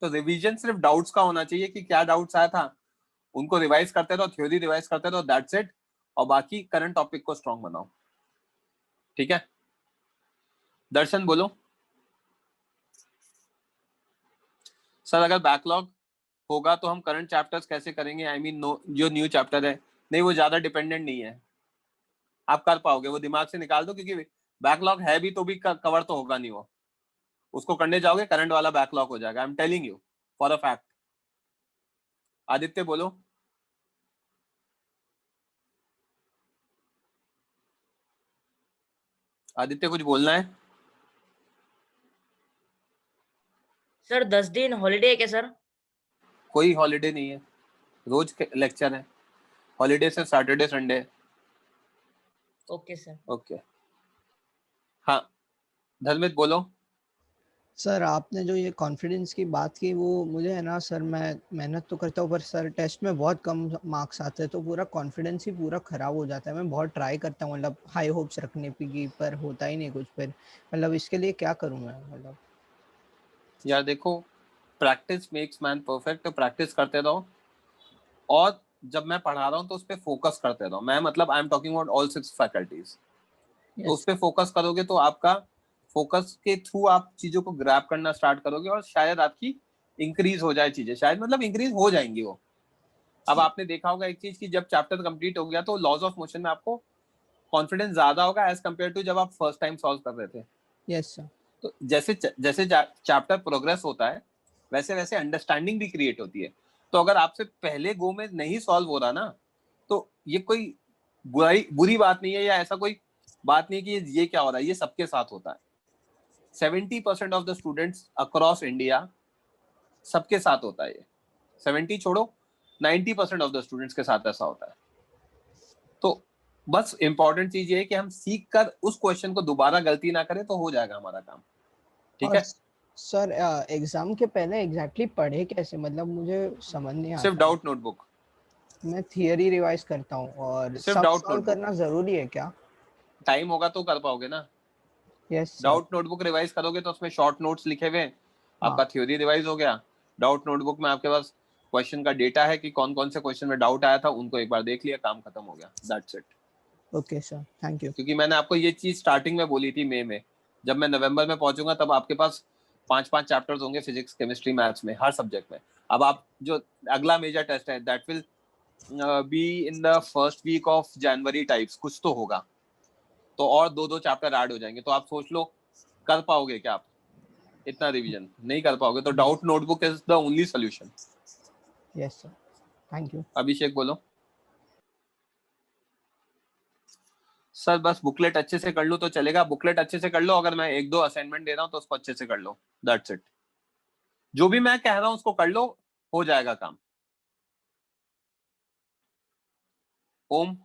तो रिवीजन सिर्फ डाउट्स का होना चाहिए कि क्या डाउट्स आया था, उनको रिवाइज करते रहो, थ्योरी रिवाइज करते रहो, दैट्स इट। और बाकी करंट टॉपिक को स्ट्रांग बनाओ, ठीक है। दर्शन बोलो। सर अगर बैकलॉग होगा तो हम करंट चैप्टर्स कैसे करेंगे? आई मीन जो न्यू चैप्टर है, नहीं वो ज्यादा डिपेंडेंट नहीं है, आप कर पाओगे, वो दिमाग से निकाल दो, क्योंकि बैकलॉग है भी तो भी कवर तो होगा नहीं, वो उसको करने जाओगे करंट वाला बैकलॉग हो जाएगा, I am telling you for a fact. Aditya बोलो। आदित्य कुछ बोलना है? सर 10 दिन हॉलीडे है क्या सर? कोई हॉलीडे नहीं है, रोज लेक्चर है, हॉलीडे से Saturday Sunday. Okay sir. Okay हाँ धर्मित बोलो। सर आपने जो ये कॉन्फिडेंस की बात की वो मुझे है ना सर, मैं मेहनत तो करता हूँ पर सर टेस्ट में बहुत कम मार्क्स आते हैं तो पूरा कॉन्फिडेंस ही पूरा ख़राब हो जाता है। मैं बहुत ट्राई करता हूँ मतलब हाई होप्स रखने की, पर होता ही नहीं कुछ। फिर मतलब इसके लिए क्या करूँ मैं? मतलब यार देखो, प्रैक्टिस मेक्स मैन परफेक्ट, तो प्रैक्टिस करते रहो, और जब मैं पढ़ा रहा हूँ तो उस पर फोकस करते रहो। मैं मतलब I am talking about all 6 faculties. तो उस पर फोकस करोगे तो आपका फोकस के थ्रू आप चीजों को ग्रैब करना स्टार्ट करोगे, और शायद आपकी इंक्रीज हो जाए चीजें, शायद मतलब इंक्रीज हो जाएंगी वो। अब आपने देखा होगा एक चीज की, जब चैप्टर कंप्लीट हो गया तो लॉज ऑफ मोशन में आपको कॉन्फिडेंस ज्यादा होगा एज कम्पेयर टू जब आप फर्स्ट टाइम सॉल्व कर रहे थे। Yes sir. तो जैसे जैसे चैप्टर प्रोग्रेस होता है वैसे वैसे अंडरस्टैंडिंग भी क्रिएट होती है। तो अगर आपसे पहले गो में नहीं सॉल्व हो रहा ना, तो ये कोई बुरी बात नहीं है, या ऐसा कोई बात नहीं कि ये क्या हो रहा है, ये सबके साथ होता है। 70% of the students across India सबके साथ होता है ये। 70 छोड़ो, 90% ऑफ द स्टूडेंट्स के साथ ऐसा होता है। तो बस इंपॉर्टेंट चीज ये है कि हम सीख कर उस क्वेश्चन को दोबारा गलती ना करें, तो हो जाएगा हमारा काम, ठीक है। सर एग्जाम के पहले एग्जैक्टली पढ़े कैसे? मतलब मुझे समझ नहीं आता। सिर्फ डाउट नोटबुक। मैं थियरी रिवाइज करता हूँ, और सिर्फ डाउट सॉल्व करना जरूरी है क्या? टाइम होगा तो कर पाओगे ना। यस डाउट नोटबुक रिवाइज करोगे तो उसमें शॉर्ट नोट्स लिखे हुए, आपका थ्योरी रिवाइज हो गया। डाउट नोटबुक में आपके पास क्वेश्चन का डेटा है कि कौन कौन से क्वेश्चन में डाउट आया था, उनको एक बार देख लिया, काम खत्म हो गया, that's it. Okay sir, thank you. क्योंकि मैंने आपको ये चीज स्टार्टिंग में बोली थी मई में, जब मैं नवंबर में पहुंचूंगा तब आपके पास 5 चैप्टर्स होंगे फिजिक्स, केमिस्ट्री, मैथ्स में, हर सब्जेक्ट में। अब आप जो अगला मेजर टेस्ट है that will be in the first week of January types, कुछ तो होगा, तो और 2 चैप्टर ऐड हो जाएंगे। तो आप सोच लो कर पाओगे क्या आप इतना रिवीजन? नहीं कर पाओगे, तो doubt notebook is the only solution. Yes sir, thank you. Abhishek बोलो। सर बस बुकलेट अच्छे से कर लो तो चलेगा। बुकलेट अच्छे से कर लो, अगर मैं 1-2 असाइनमेंट दे रहा हूँ तो उसको अच्छे से कर लो, दैट्स इट। जो भी मैं कह रहा हूँ उसको कर लो, हो जाएगा काम। Om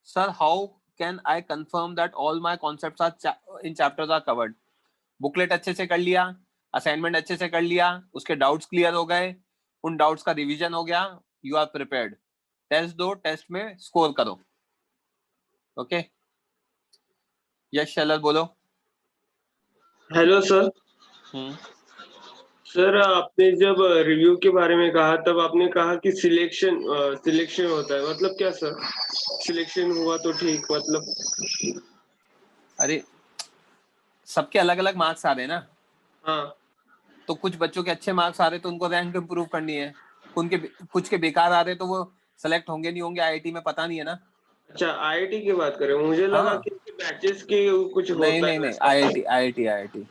sir, how can I confirm that all my concepts are in chapters are covered? Booklet अच्छे से कर लिया, असाइनमेंट अच्छे से कर लिया, उसके डाउट्स क्लियर हो गए, उन डाउट्स का रिवीजन हो गया, यू आर प्रिपेयर्ड। टेस्ट दो, टेस्ट में स्कोर करो, ओके। यश शैलर बोलो। Hello sir. सर आपने जब रिव्यू के बारे में कहा तब आपने कहा कि सिलेक्शन होता है, मतलब क्या सर? सिलेक्शन हुआ तो ठीक, मतलब? अरे सबके अलग अलग मार्क्स आ रहे हैं ना। हाँ। तो कुछ बच्चों के अच्छे मार्क्स आ रहे तो उनको रैंक इंप्रूव करनी है, उनके कुछ के बेकार आ रहे तो वो सेलेक्ट होंगे नहीं होंगे आईआईटी में, पता नहीं है ना। अच्छा आईआईटी की बात करें, मुझे लगा कि बैचेस के कुछ होता है। नहीं आईआईटी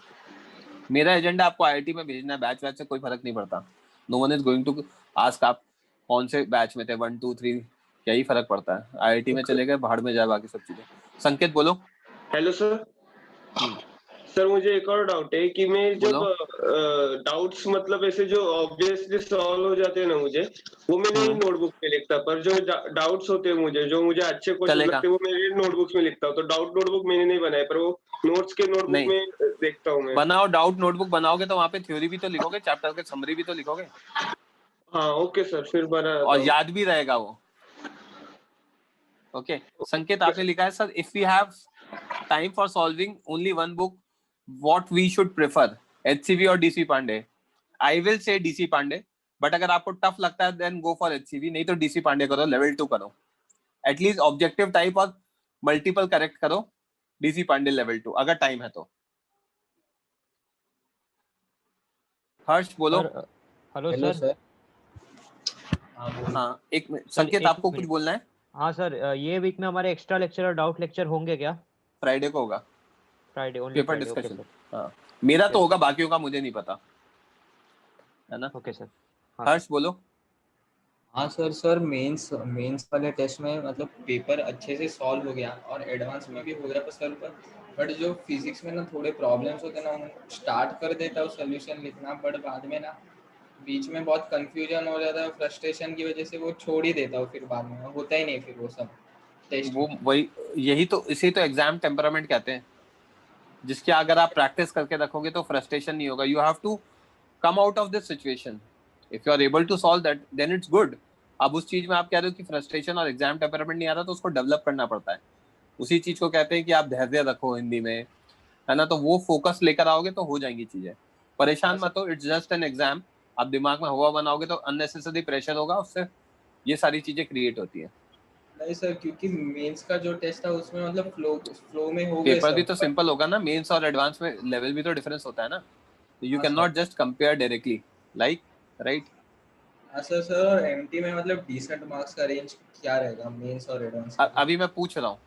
मेरा एजेंडा आपको आईआईटी में भेजना है, बैच से कोई फर्क नहीं पड़ता। No one is going to ask आप कौन से बैच में थे, 1 2 3, क्या ही फर्क पड़ता है। आईआईटी में चले गए, बाहर में जाए बाकी सब चीजें। संकेत बोलो। Hello sir. सर मुझे एक और डाउट है कि मैं जब डाउट्स मतलब ऐसे जो ऑब्वियसली सॉल्व हो जाते हैं ना मुझे, वो मैं नहीं नोटबुक में लिखता, पर जो डाउट्स होते हैं मुझे, जो मुझे अच्छे क्वेश्चन लगते हैं, वो मैं नोटबुक्स में लिखता हूँ। तो डाउट नोटबुक मैंने नहीं बनाया, पर वो नोट्स के नोटबुक में देखता हूँ मैं। बनाओ, डाउट नोटबुक बनाओगे तो वहाँ पे थ्योरी भी तो लिखोगे, चैप्टर के समरी भी तो लिखोगे। हाँ ओके सर, फिर बना और याद भी रहेगा वो। ओके संकेत आपने लिखा है sir, if we have time for solving only one book, what we should prefer, HCV और DC Pandey? I will say DC Pandey, but अगर आपको टफ लगता है then go for HCV, नहीं तो DC पांडे करो, level 2 करो, एटलीस्ट ऑब्जेक्टिव टाइप और मल्टीपल करेक्ट करो, DC पांडे level 2 अगर टाइम है तो। हर्ष बोलो। Hello sir. हाँ एक मिनट, संकेत आपको कुछ बोलना है? हाँ सर, ये वीक में हमारे एक्स्ट्रा लेक्चर और डाउट लेक्चर होंगे क्या? फ्राइडे को होगा, Friday only, paper Friday. Okay discussion. Sir. हाँ मेरा तो होगा, बाकियों का मुझे नहीं पता, है ना? Okay sir. हर्ष बोलो। हाँ सर मेंस वाले टेस्ट में मतलब पेपर अच्छे से सॉल्व हो गया और एडवांस में भी हो गया पर बट जो फिजिक्स में ना थोड़े प्रॉब्लम्स होते ना, स्टार्ट कर देता हूँ सोल्यूशन लिखना, बट बाद में ना बीच में बहुत कंफ्यूजन हो जाता है, फ्रस्ट्रेशन की वजह से वो छोड़ ही देता हूँ, फिर बाद में होता ही नहीं फिर वो सब टेस्ट वो वही, यही तो, इसे तो एग्जाम टेम्परामेंट कहते हैं, जिसके अगर आप प्रैक्टिस करके रखोगे तो फ्रस्ट्रेशन नहीं होगा। You have to come out of this situation, if you are able to solve that then it's good. अब उस चीज में आप कह रहे हो कि फ्रस्ट्रेशन और एग्जाम टेम्परामेंट नहीं आ रहा, तो उसको डेवलप करना पड़ता है। उसी चीज को कहते हैं कि आप धैर्य रखो हिंदी में, है ना? तो वो फोकस लेकर आओगे तो हो जाएंगी चीजें, परेशान मत हो, इट्स जस्ट एन एग्जाम। आप दिमाग में हवा बनाओगे तो अननेसेसरी प्रेशर होगा, उससे ये सारी चीजें क्रिएट होती है। नहीं सर, क्योंकि मेंस का जो टेस्ट था उसमें मतलब फ्लो में हो गए पेपर भी सब, तो सिंपल होगा ना, मेंस और एडवांस में लेवल भी तो डिफरेंस होता है ना, you can not just compare directly, like, right? हाँ सर और एमटी में मतलब डिसेंट मार्क्स का रेंज क्या रहेगा मेंस और एडवांस? अभी मैं पूछ रहा हूँ,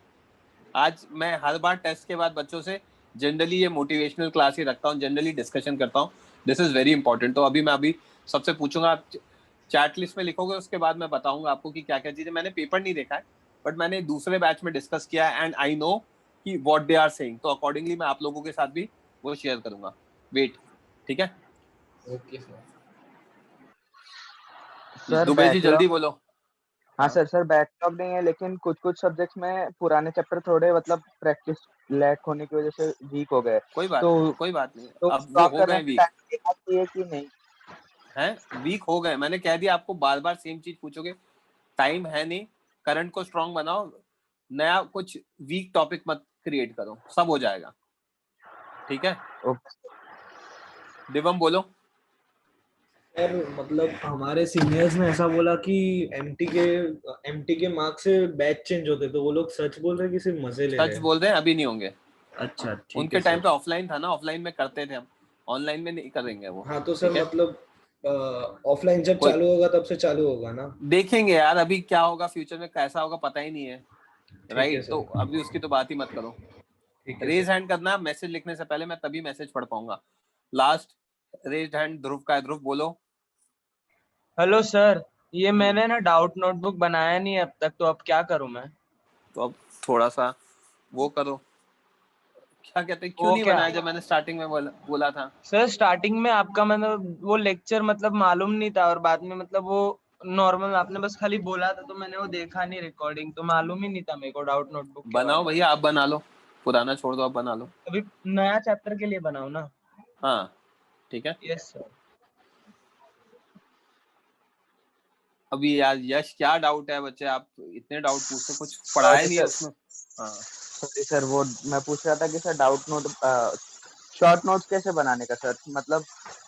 आज मैं हर बार टेस्ट के बाद बच्चों से जनरली ये मोटिवेशनल क्लास ही रखता हूँ, जनरली डिस्कशन करता हूँ, दिस इज वेरी इंपॉर्टेंट। तो अभी मैं सबसे पूछूंगा, आप चैट लिस्ट में लिखोगे, उसके बाद मैं बताऊंगा आपको कि क्या क्या चीजें, मैंने पेपर नहीं देखा है बट मैंने दूसरे बैच में डिस्कस किया है एंड आई नो कि व्हाट दे आर सेइंग, तो अकॉर्डिंगली मैं आप लोगों के साथ भी वो शेयर करूंगा। वेट, ठीक है? ओके सर दुबे जी जल्दी बोलो। हाँ सर बैकलॉग नहीं है, लेकिन कुछ सब्जेक्ट्स में पुराने चैप्टर थोड़े मतलब प्रैक्टिस लैक होने की वजह से वीक हो गए। कोई बात नहीं, तो अब वो हो गए वीक है कि नहीं हैं, वीक हो गए, मैंने कह दिया आपको, बार बार सेम चीज पूछोगे, टाइम है नहीं, करंट को स्ट्रांग बनाओ, नया कुछ वीक टॉपिक मत क्रिएट करो, सब हो जाएगा, ठीक है? दिवम बोलो। सर मतलब हमारे सीनियर्स ने ऐसा बोला कि एमटी के मार्क्स से बैच चेंज होते, तो वो लोग सच बोल रहे हैं कि सिर्फ मजे ले रहे हैं? सच बोल रहे हैं, अभी नहीं होंगे। अच्छा ठीक उनके है टाइम सर। पे ऑफलाइन था ना, ऑफलाइन में करते थे हम, ऑनलाइन में नहीं करेंगे वो। हाँ तो सर मतलब ऑफलाइन जब चालू होगा तब से चालू होगा ना? देखेंगे यार, अभी क्या होगा फ्यूचर में, कैसा होगा पता ही नहीं है, है राइट? सर। तो अभी उसकी तो बात ही मत करो। ठीक है रेज सर। हैंड करना मैसेज लिखने से पहले, मैं तभी मैसेज पढ़ पाऊंगा। लास्ट रेज हैंड ध्रुव का है, ध्रुव बोलो। हेलो सर, ये मैंने ना डाउट नोटबुक बनाया नहीं अब तक, तो अब क्या करूं मैं? तो अब थोड़ा सा वो करो, क्या कहते हैं, क्यों वो नहीं क्या? बनाया जब मैंने स्टार्टिंग में बोला था? सर स्टार्टिंग में आपका मतलब वो लेक्चर मतलब मालूम नहीं था, और बाद में मतलब वो नॉर्मल आपने बस खाली बोला था, तो मैंने वो देखा नहीं रिकॉर्डिंग, तो मालूम ही नहीं था मेरे को डाउट नोटबुक के बनाओ बारे भैया, आप बना लो, पुराना छोड़ दो, आप बना लो। में। अभी नया चैप्टर के लिए बनाओ ना? हाँ ठीक है। Yes sir. अभी यार यश क्या डाउट है बच्चे, आप इतने डाउट पूछते, कुछ पढ़ाया नहीं है उसमें। हाँ सॉरी सर, वो मैं पूछ रहा था कि sir doubt note short notes कैसे बनाने का सर, मतलब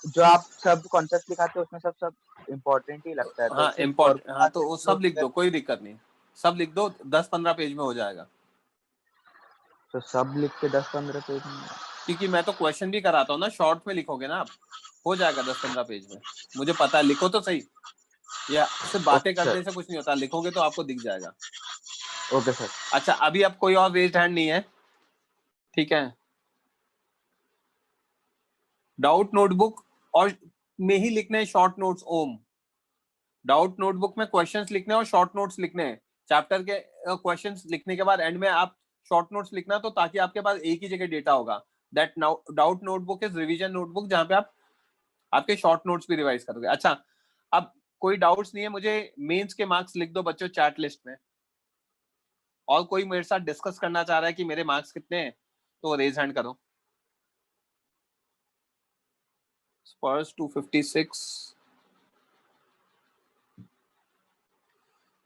जो आप सब कॉन्सेप्ट लिखाते हो उसमें सब इम्पोर्टेंट ही लगता है, तो हाँ सिर्फ इम्पोर्टेंट, हाँ तो वो सब लिख फॉर्मूला दो, कोई दिक्कत नहीं, सब लिख दो, 10-15 पेज में हो जाएगा। तो सब लिख के 10-15 पेज में, क्योंकि मैं तो क्वेश्चन भी कराता हूँ ना, शॉर्ट में लिखोगे ना आप, हो जाएगा 10-15 पेज में, मुझे पता है, लिखो तो सही, या सिर्फ बातें करने से कुछ नहीं होता, लिखोगे तो आपको दिख जाएगा। Okay sir. अच्छा अभी अब कोई और रेज्ड हैंड नहीं है, ठीक है? डाउट नोटबुक और में ही लिखने हैं शॉर्ट नोट्स। ओम, डाउट नोटबुक में क्वेश्चंस लिखने और शॉर्ट नोट्स लिखने हैं, चैप्टर के क्वेश्चंस लिखने के बाद एंड में आप शॉर्ट नोट्स लिखना, तो ताकि आपके पास एक ही जगह डेटा होगा। That doubt notebook is revision notebook, जहां पे आप आपके शॉर्ट नोट्स भी रिवाइज करोगे। अच्छा अब कोई डाउट्स नहीं है, मुझे मेंस के मार्क्स लिख दो बच्चों चैट लिस्ट में, और कोई मेरे साथ डिस्कस करना चाह रहा है कि मेरे मार्क्स कितने हैं, तो रेज हैंड करो। स्पर्स 256,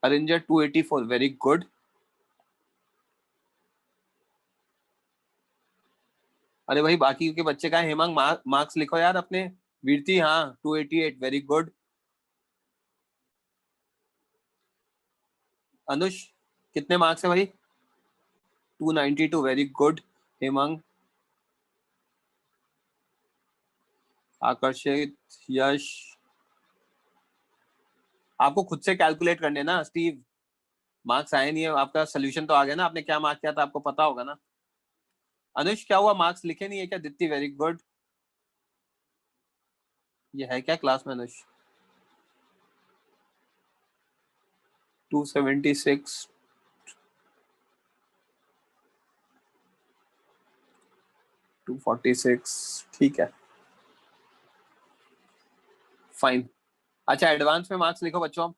Aringer 284, very good. अरे भाई बाकी के बच्चे का है? हेमंग मार्क्स लिखो यार अपने। वीरती हाँ 288 वेरी गुड। अनुष कितने मार्क्स है भाई? 292 वेरी गुड। हेमंग, आकर्षित, यश, आपको खुद से कैलकुलेट करने ना स्टीव। मार्क्स आए नहीं है आपका, सोल्यूशन तो आ गया ना, आपने क्या मार्क किया था आपको पता होगा ना। अनुष क्या हुआ, मार्क्स लिखे नहीं है क्या? दित्ती वेरी गुड। ये है क्या क्लास में अनुष? 276, 246 ठीक है फाइन। अच्छा एडवांस में मार्क्स लिखो बच्चों।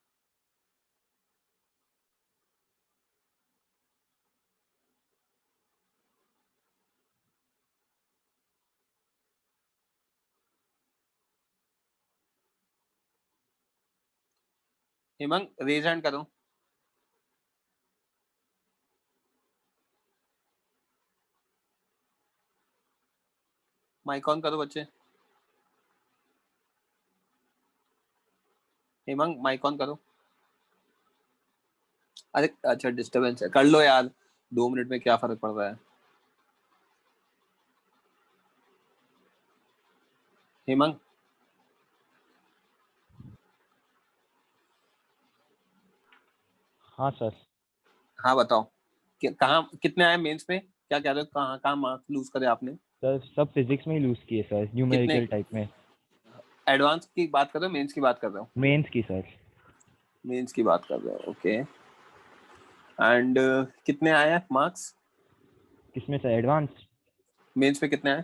हेमंग रेज हैंड करो। माइक ऑन करो बच्चे। हेमंग माइक ऑन करो। अरे अच्छा डिस्टरबेंस है, कर लो यार, 2 मिनट में क्या फर्क पड़ रहा है। हेमंग हाँ सर। हाँ बताओ कहाँ कितने आए मेंस में, क्या कह रहे हो, कहाँ कहाँ मार्क्स लूज करे आपने? सर सब फिजिक्स में ही लूज किए सर, न्यूमेरिकल टाइप में। एडवांस की बात कर रहे हो मेंस की बात कर रहे हो? मेंस की सर। मेंस की बात कर रहे हो ओके। एंड कितने आए मार्क्स किसमें सर? एडवांस मेंस में कितने आए?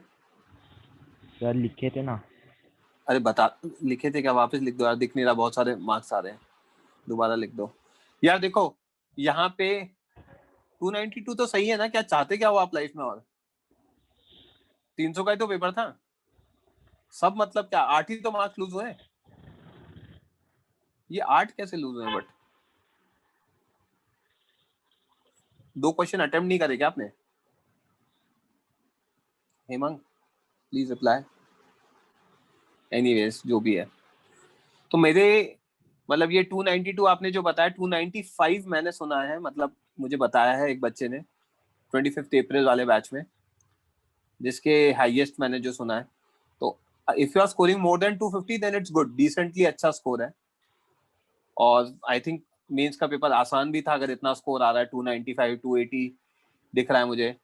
सर लिखे थे ना। अरे बता, लिखे थे क्या? वापस लिख दो यार, दिख नहीं रहा, बहुत सारे मार्क्स आ रहे हैं, दोबारा लिख दो यार। देखो यहाँ पे 292 तो सही है ना, क्या चाहते क्या हो आप लाइफ में? और 300 का ही तो पेपर था सब, मतलब क्या 8 ही तो मार्क्स लूज हुए? ये 8 कैसे लूज हुए? बट 2 क्वेश्चन अटेम्प्ट नहीं करे क्या आपने? Hemang please reply. एनीवेज जो भी है, तो मेरे मतलब ये 292 आपने जो बताया, 295 मैंने सुना है, मतलब मुझे बताया है एक बच्चे ने 25 अप्रैल वाले बैच में, जिसके हाईएस्ट मैंने जो सुना है। तो if you are scoring more than 250 then it's good, decently अच्छा स्कोर है। और आई थिंक मेंस का पेपर आसान भी था, अगर इतना स्कोर आ रहा है 295 280 दिख रहा है मुझे।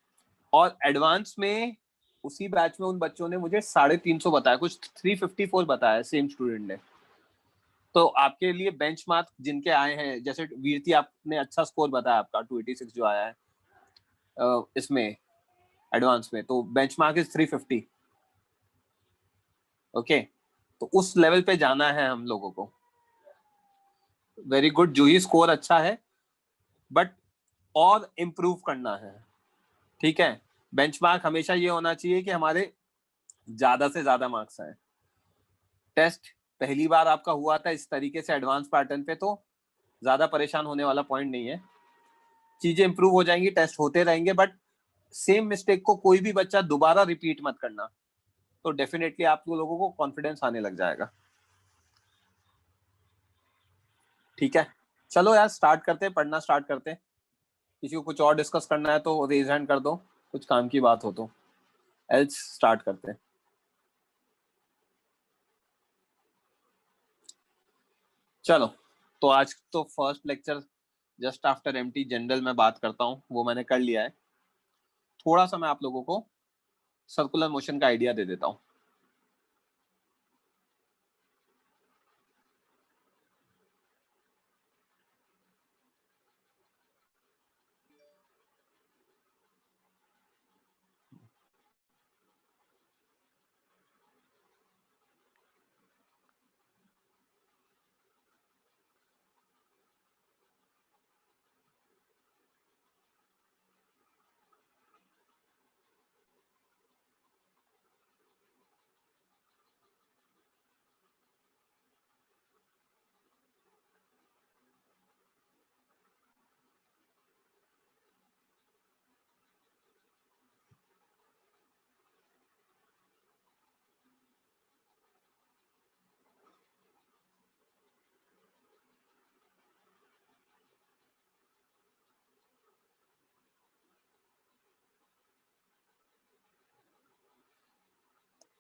और एडवांस में उसी बैच में उन बच्चों ने मुझे 350 बताया, कुछ 354 बताया सेम स्टूडेंट ने। तो आपके लिए बेंचमार्क जिनके आए हैं, जैसे वीरती आपने अच्छा स्कोर बताया आपका 286 जो आया है इसमें एडवांस में, तो बेंचमार्क इज 350 ओके। तो उस लेवल पे जाना है हम लोगों को। वेरी गुड, जो ही स्कोर अच्छा है बट और इम्प्रूव करना है, ठीक है। बेंचमार्क हमेशा ये होना चाहिए कि हमारे ज्यादा से ज्यादा मार्क्स आए। टेस्ट पहली बार आपका हुआ था इस तरीके से एडवांस पैटर्न पे, तो ज्यादा परेशान होने वाला पॉइंट नहीं है, चीजें इंप्रूव हो जाएंगी, टेस्ट होते रहेंगे, बट सेम मिस्टेक को कोई भी बच्चा दोबारा रिपीट मत करना, तो डेफिनेटली आप लोगों को कॉन्फिडेंस आने लग जाएगा। ठीक है चलो यार स्टार्ट करते हैं, पढ़ना स्टार्ट करते हैं। किसी को कुछ और डिस्कस करना है तो रेज हैंड कर दो, कुछ काम की बात हो तो, एल्स स्टार्ट करते हैं। चलो तो आज तो first lecture just after MT general में बात करता हूँ, वो मैंने कर लिया है। थोड़ा सा मैं आप लोगों को सर्कुलर मोशन का आइडिया दे देता हूँ।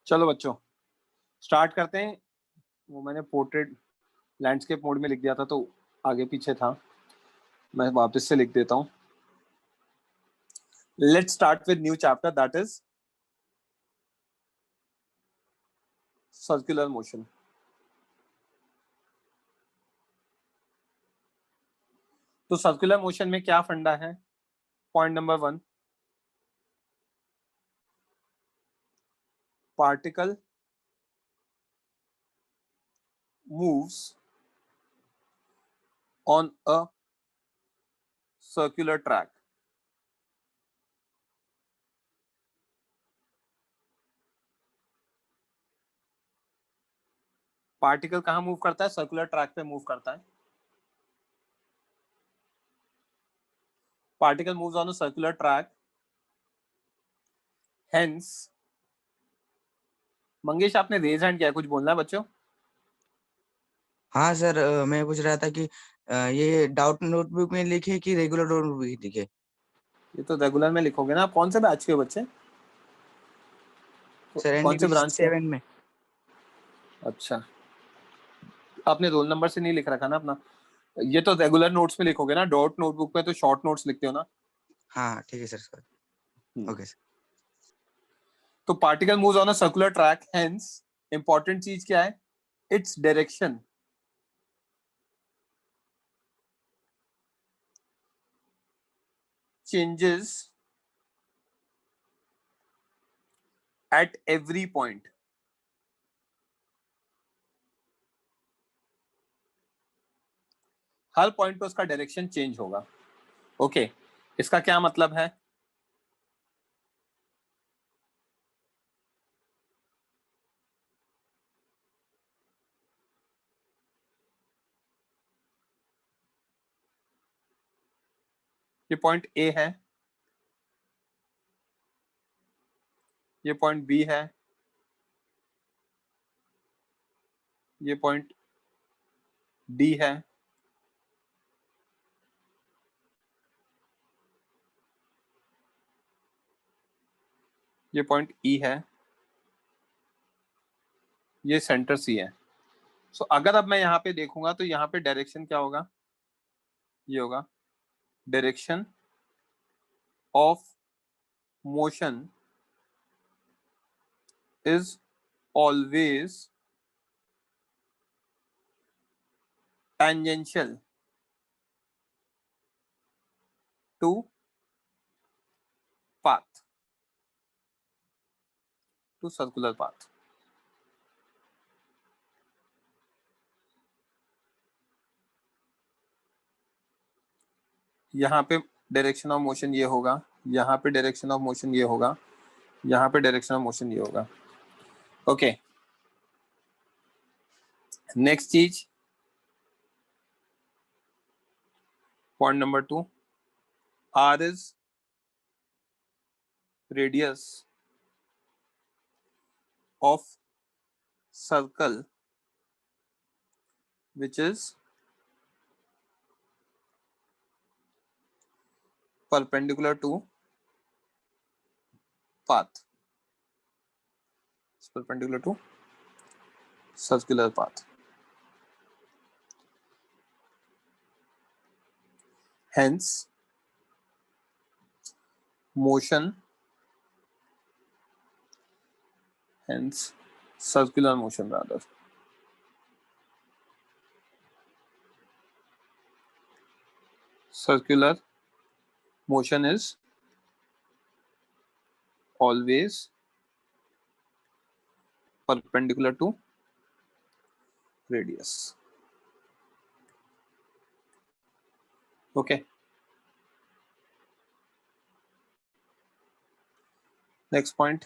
चलो बच्चों स्टार्ट करते हैं। वो मैंने पोर्ट्रेट लैंडस्केप मोड में लिख दिया था तो आगे पीछे था, मैं वापस से लिख देता हूँ। Let's start with new chapter that is circular motion. तो सर्कुलर मोशन में क्या फंडा है? Point number 1, particle moves on a circular track. Particle कहाँ मूव करता है? सर्कुलर ट्रैक पे मूव करता है। Particle moves on a circular track, hence Mangesh आपने रेज हैंड किया, कुछ बोलना है बच्चों? हाँ सर, मैं पूछ रहा था कि ये डाउट नोटबुक में लिखे कि रेगुलर नोटबुक में लिखे? ये तो रेगुलर में लिखोगे ना। आप कौन से बैच के हो बच्चे? सर कौन से NDPC ब्रांच के? 7 में। अच्छा, आपने रोल नंबर से नहीं लिख रखा ना अपना। ये तो रेगुलर नोट्स में लिखोगे ना, डॉट नोटबुक में तो शॉर्ट नोट्स लिखते हो ना। हाँ ठीक है सर। Okay sir. तो particle moves on a circular track, hence important चीज क्या है? It's direction changes at every point. हर पॉइंट पे उसका डायरेक्शन चेंज होगा। ओके, इसका क्या मतलब है? ये पॉइंट ए है, ये पॉइंट बी है, ये पॉइंट डी है, ये पॉइंट ई है, ये सेंटर सी है। सो अगर अब मैं यहाँ पे देखूंगा तो यहाँ पे डायरेक्शन क्या होगा? ये होगा direction of motion is always tangential to path, to circular path. यहाँ पे डायरेक्शन ऑफ मोशन ये होगा, यहाँ पे डायरेक्शन ऑफ मोशन ये होगा, यहाँ पे डायरेक्शन ऑफ मोशन ये होगा। ओके, नेक्स्ट चीज, point number 2, R is radius of circle which is perpendicular to path. It's perpendicular to circular path. Hence, motion, hence circular motion rather. Circular motion is always perpendicular to radius. Okay. Next point.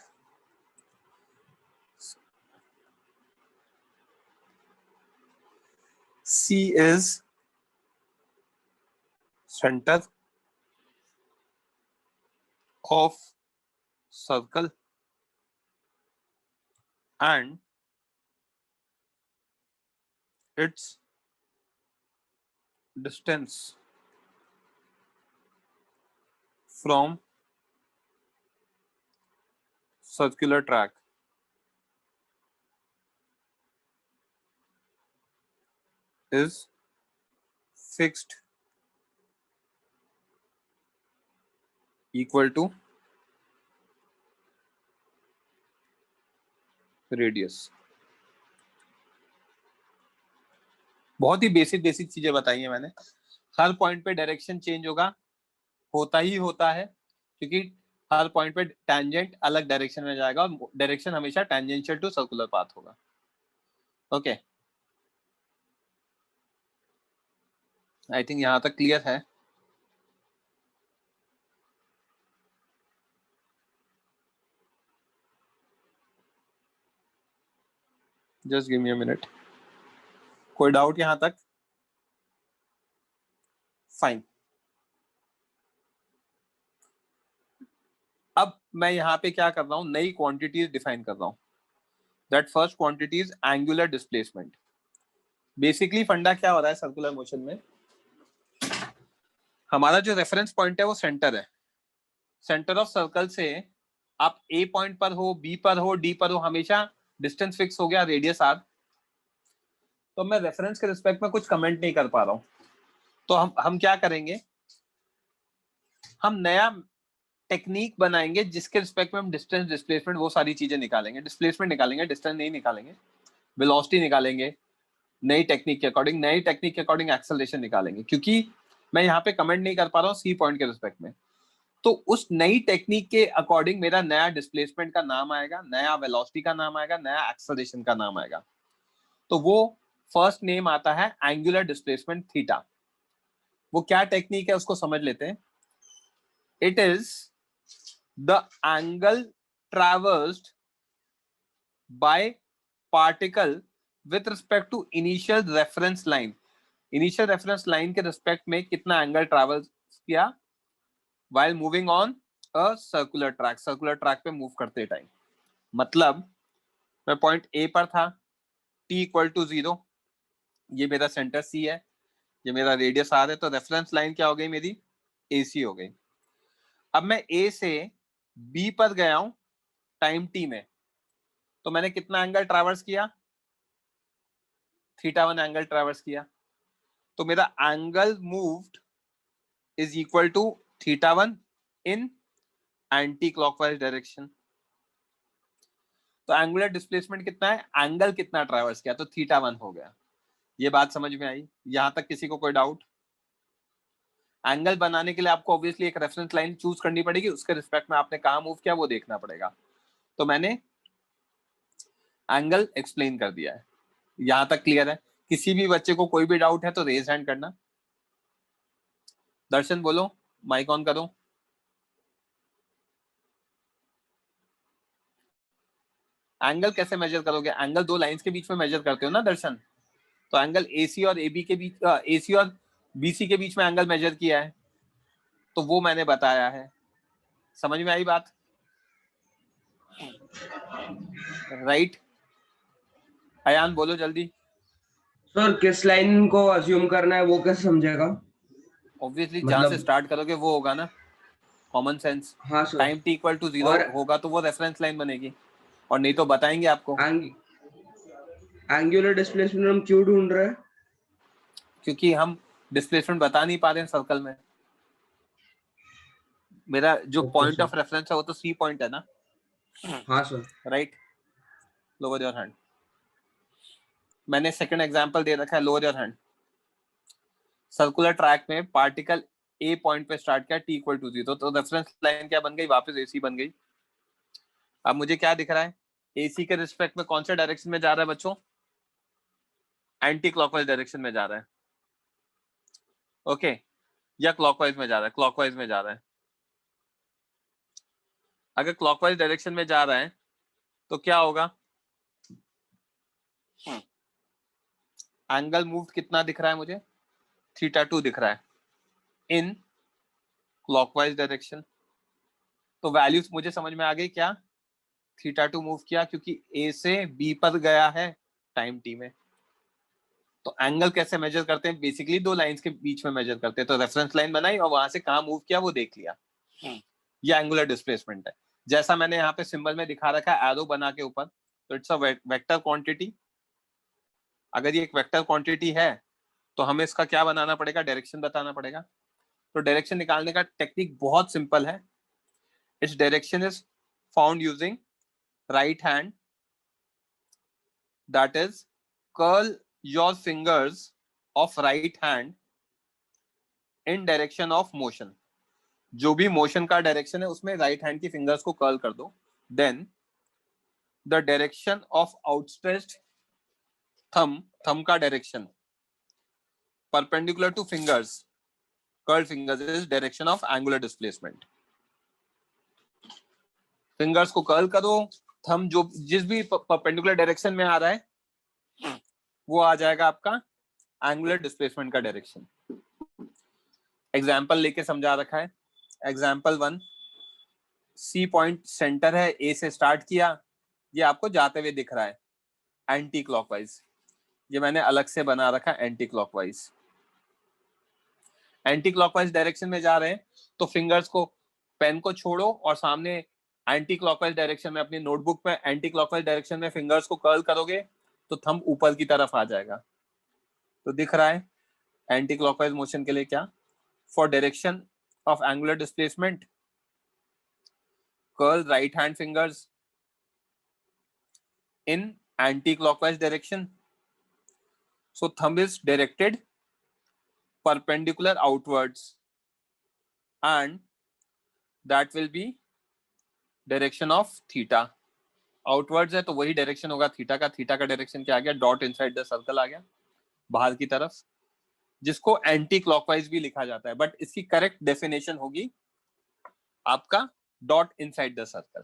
C is center of circle and its distance from circular track is fixed equal to radius. बहुत ही बेसिक चीजें बताई हैं मैंने. हर पॉइंट पे डायरेक्शन चेंज होता ही होता है, क्योंकि हर पॉइंट पे टेंजेंट अलग डायरेक्शन में जाएगा और डायरेक्शन हमेशा टेंजेंशियल टू सर्कुलर पाथ होगा. ओके, आई थिंक यहां तक क्लियर है. Just give me a minute. कोई डाउट यहां तक? फाइन. अब मैं यहाँ पे क्या कर रहा हूँ, नई क्वांटिटीज डिफाइन कर रहा हूँ. That first quantity is angular displacement. Basically फंडा क्या हो रहा है सर्कुलर मोशन में, हमारा जो रेफरेंस पॉइंट है वो सेंटर है. सेंटर ऑफ सर्कल से आप ए पॉइंट पर हो, बी पर हो, डी पर हो, हमेशा डिस्टेंस फिक्स हो गया, रेडियस आर. तो मैं रेफरेंस के रिस्पेक्ट में कुछ कमेंट नहीं कर पा रहा हूँ. तो हम क्या करेंगे, हम नया टेक्निक बनाएंगे जिसके रिस्पेक्ट में हम डिस्टेंस, डिस्प्लेसमेंट, वो सारी चीजें निकालेंगे. डिस्प्लेसमेंट निकालेंगे, डिस्टेंस नहीं निकालेंगे. वेलोसिटी निकालेंगे नई टेक्निक के अकॉर्डिंग, नई टेक्निक के अकॉर्डिंग एक्सेलरेशन निकालेंगे. क्योंकि मैं यहाँ पे कमेंट नहीं कर पा रहा हूँ सी पॉइंट के रिस्पेक्ट में, तो उस नई टेक्निक के अकॉर्डिंग मेरा नया डिस्प्लेसमेंट का नाम आएगा, नया वेलोसिटी का नाम आएगा, नया एक्सेलरेशन का नाम आएगा. तो वो फर्स्ट नेम आता है एंगुलर डिस्प्लेसमेंट थीटा. वो क्या टेक्निक है उसको समझ लेते हैं. It is the angle traversed by particle with respect to initial reference line. Initial reference line के रिस्पेक्ट में कितना एंगल ट्रैवल्स किया while moving on a circular track. Circular track पे मूव करते टाइम. मतलब मैं पॉइंट ए पर था, t इक्वल टू 0, ये मेरा सेंटर C है, ये मेरा रेडियस R है, तो रेफरेंस लाइन क्या हो गई मेरी, AC हो गई. अब मैं A से B पर गया हूं टाइम t में, तो मैंने कितना एंगल ट्रैवर्स किया, θ1 एंगल ट्रैवर्स किया. तो मेरा angle moved is equal to θ1 in anti-clockwise direction. तो एंगुलर डिस्प्लेसमेंट कितना है, एंगल कितना ट्रैवर्स किया, तो θ1 हो गया. ये बात समझ में आई? यहां तक किसी को कोई डाउट? एंगल बनाने के लिए आपको ऑब्वियसली एक रेफरेंस लाइन चूज करनी पड़ेगी, उसके रिस्पेक्ट में आपने कहां मूव किया वो देखना पड़ेगा. तो मैंने एंगल एक्सप्लेन कर दिया है. यहां तक क्लियर है? किसी भी बच्चे को कोई भी डाउट है तो रेज हैंड करना. दर्शन बोलो, माइक ऑन करो. एंगल कैसे मेजर करोगे? एंगल दो लाइंस के बीच में मेजर करते हो ना दर्शन. तो एंगल AC और AB के बीच, AC और BC के बीच में एंगल मेजर किया है, तो वो मैंने बताया है. समझ में आई बात? राइट. अयान बोलो जल्दी. सर किस लाइन को अज्यूम करना है वो कैसे समझेगा? ऑब्वियसली जहां से स्टार्ट करोगे वो होगा ना, कॉमन सेंस. हाँ sir. Time t equal to 0 होगा तो वो रेफरेंस लाइन बनेगी, और नहीं तो बताएंगे आपको. एंगुलर डिस्प्लेसमेंट हम क्यों ढूंढ रहे हैं? क्योंकि हम डिस्प्लेसमेंट बता नहीं पा रहे हैं सर्कल में. मेरा जो पॉइंट ऑफ रेफरेंस है वो तो C पॉइंट है ना. हाँ sir. Right. Lower your hand. मैंने सेकंड एग्जांपल दे रखा है, lower your hand. Circular track में पार्टिकल A पॉइंट पे स्टार्ट किया, t इक्वल टू 0, तो रेफरेंस लाइन क्या बन गई, वापस AC बन गई. अब मुझे क्या दिख रहा है, AC के रिस्पेक्ट में कौन से डायरेक्शन में जा रहा है बच्चों, एंटी क्लॉकवाइज डायरेक्शन में जा रहा है. ओके, या क्लॉकवाइज में जा रहा है, क्लॉकवाइज में जा रहा है. अगर क्लॉकवाइज डायरेक्शन में जा रहा है तो क्या होगा, एंगल मूव कितना दिख रहा है मुझे, θ2 दिख रहा है इन क्लॉकवाइज डायरेक्शन. तो वैल्यूज मुझे समझ में आ गई क्या, θ2 मूव किया क्योंकि A से B पर गया है टाइम t में. तो एंगल कैसे मेजर करते हैं, बेसिकली दो लाइंस के बीच में मेजर करते हैं. तो रेफरेंस लाइन बनाई और वहां से कहां मूव किया वो देख लिया. ये एंगुलर डिस्प्लेसमेंट है. जैसा मैंने यहाँ पे सिंबल में दिखा रखा है एरो बना के ऊपर, तो इट्स अ वेक्टर क्वांटिटी. अगर ये एक वेक्टर क्वांटिटी है तो हमें इसका क्या बनाना पड़ेगा, डायरेक्शन बताना पड़ेगा। तो डायरेक्शन निकालने का टेक्निक बहुत सिंपल है। It's direction is found using right hand, that is curl your fingers of right hand in direction of motion. जो भी मोशन का डायरेक्शन है उसमें राइट हैंड की फिंगर्स को कर्ल कर दो। Then the direction of outstretched thumb का direction perpendicular to fingers, curled fingers, is direction of angular displacement. Fingers को कर्ल करो, थंब जो जिस भी परपेंडिकुलर डायरेक्शन में आ रहा है वो आ जाएगा आपका एंगुलर डिस्प्लेसमेंट का डायरेक्शन। एग्जाम्पल लेके समझा रखा है। एग्जाम्पल 1, सी पॉइंट सेंटर है, ए से स्टार्ट किया, ये आपको जाते हुए दिख रहा है एंटी क्लॉकवाइज। ये मैंने अलग से बना रखा है anti clockwise. Anti clockwise direction में जा रहे हैं तो फिंगर्स को, पेन को छोड़ो और सामने एंटी क्लॉकवाइज डायरेक्शन में, अपनी नोटबुक में एंटी क्लॉकवाइज डायरेक्शन में फिंगर्स को कर्ल करोगे तो थंब ऊपर की तरफ आ जाएगा। तो दिख रहा है एंटी क्लॉकवाइज मोशन के लिए क्या, for direction of angular displacement curl right hand fingers in anti-clockwise direction. So thumb is directed perpendicular outwards and that will be direction of theta. Outwards है तो वही डायरेक्शन होगा थीटा का। थीटा का डायरेक्शन क्या आ गया, डॉट इनसाइड द सर्कल आ गया बाहर की तरफ, जिसको एंटी क्लॉकवाइज भी लिखा जाता है, बट इसकी करेक्ट डेफिनेशन होगी आपका dot inside the circle.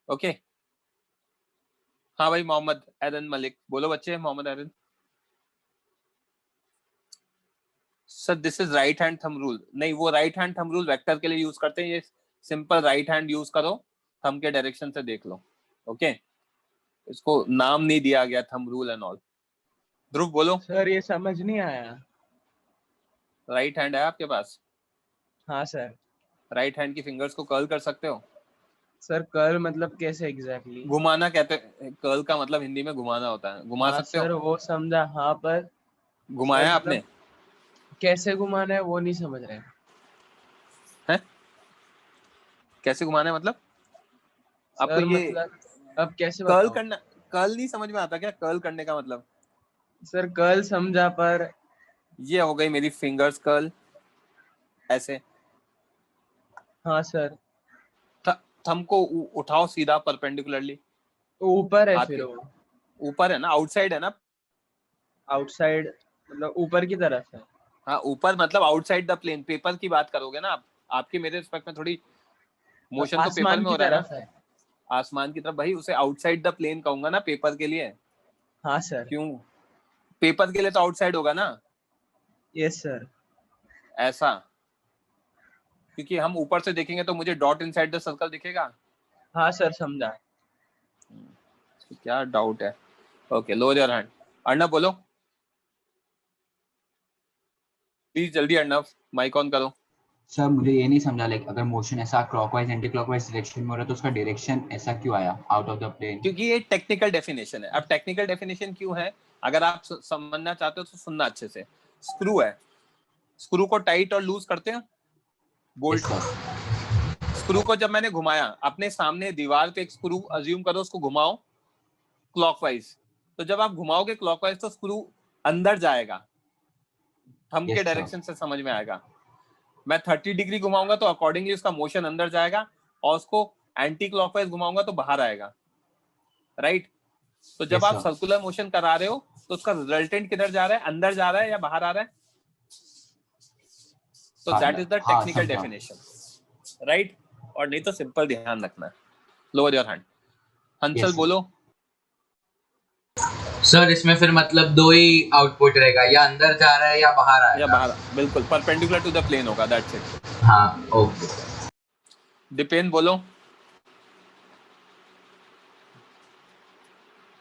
Okay हाँ भाई, मोहम्मद एरन मलिक, बोलो बच्चे। Mohammed Aaron sir, this is right hand thumb rule. नहीं, वो right hand thumb rule vector के लिए यूज करते हैं, ये सिंपल राइट हैंड यूज करो, थंब के डायरेक्शन से देख लो। ओके इसको नाम नहीं दिया गया thumb rule and all. Dhruv बोलो। सर ये समझ नहीं आया। राइट हैंड है आपके पास? हाँ सर। राइट हैंड की फिंगर्स को कर्ल कर सकते हो? सर कर्ल मतलब कैसे एग्जैक्टली? घुमाना कहते हैं, कर्ल का मतलब हिंदी में घुमाना होता है। घुमा सकते हो? सर वो समझा, हाँ, पर घुमाया आपने? कैसे घुमाना है वो नहीं समझ रहे हैं। कैसे घुमाना है मतलब आपको ये मतलब अब कैसे कर्ल करना, कर्ल नहीं समझ में आता क्या? कर्ल करने का मतलब सर कर्ल समझा, पर ये हो गई मेरी फिंगर्स कर्ल ऐसे। हाँ सर। थंब को उठाओ सीधा परपेंडिकुलरली। ऊपर है फिर वो? ऊपर है ना, आउटसाइड है ना। आउटसाइड मतलब ऊपर की तरफ है। हाँ ऊपर मतलब आउटसाइड द प्लेन। पेपर की बात करोगे ना आप, आपके मेरे रिस्पेक्ट में थोड़ी मोशन तो पेपर में हो रहा है ना, आसमान की तरफ। भाई उसे आउटसाइड द प्लेन कहूंगा ना पेपर के लिए। हाँ सर। क्यों? पेपर के लिए तो आउटसाइड होगा ना। Yes sir. ऐसा, क्योंकि हम ऊपर से देखेंगे तो मुझे डॉट इनसाइड द सर्कल दिखेगा। हाँ सर समझा। क्या डाउट है? Okay lower your hand. Arnav बोलो प्लीज, जल्दी अर्णव, माइक ऑन करो। सर मुझे ये नहीं समझा, लाइक अगर मोशन ऐसा क्लॉकवाइज एंटी क्लॉकवाइज डायरेक्शन में हो रहा है तो उसका डायरेक्शन ऐसा क्यों आया आउट ऑफ द प्लेन? क्योंकि ये टेक्निकल डेफिनेशन है। अब टेक्निकल डेफिनेशन क्यों है, अगर आप समझना चाहते हो तो सुनना अच्छे से। स्क्रू है, स्क्रू को टाइट और लूज करते हैं बोल्ट को। स्क्रू को जब मैंने घुमाया, अपने सामने दीवार पे एक स्क्रू अज्यूम करो, उसको घुमाओ क्लॉकवाइज, तो जब आप घुमाओगे क्लॉकवाइज तो स्क्रू अंदर जाएगा, थंब के डायरेक्शन से समझ में आएगा। मैं 30 डिग्री घुमाऊंगा तो अकॉर्डिंगली उसका मोशन अंदर जाएगा, और उसको एंटी क्लॉकवाइज घुमाऊंगा तो बाहर आएगा, राइट। तो जब आप सर्कुलर मोशन करा रहे हो तो उसका रिजल्टेंट किधर जा रहा है, अंदर जा रहा है या बाहर आ रहा है? तो that is the technical definition, right. और नहीं तो सिंपल ध्यान रखना है। Lower your hand. हंसल बोलो। सर इसमें फिर मतलब दो ही आउटपुट रहेगा, या अंदर जा रहा है या बाहर आएगा? या बाहर, बिल्कुल परपेंडिकुलर टू द प्लेन होगा, दैट्स इट। हाँ ओके। दीपेन बोलो।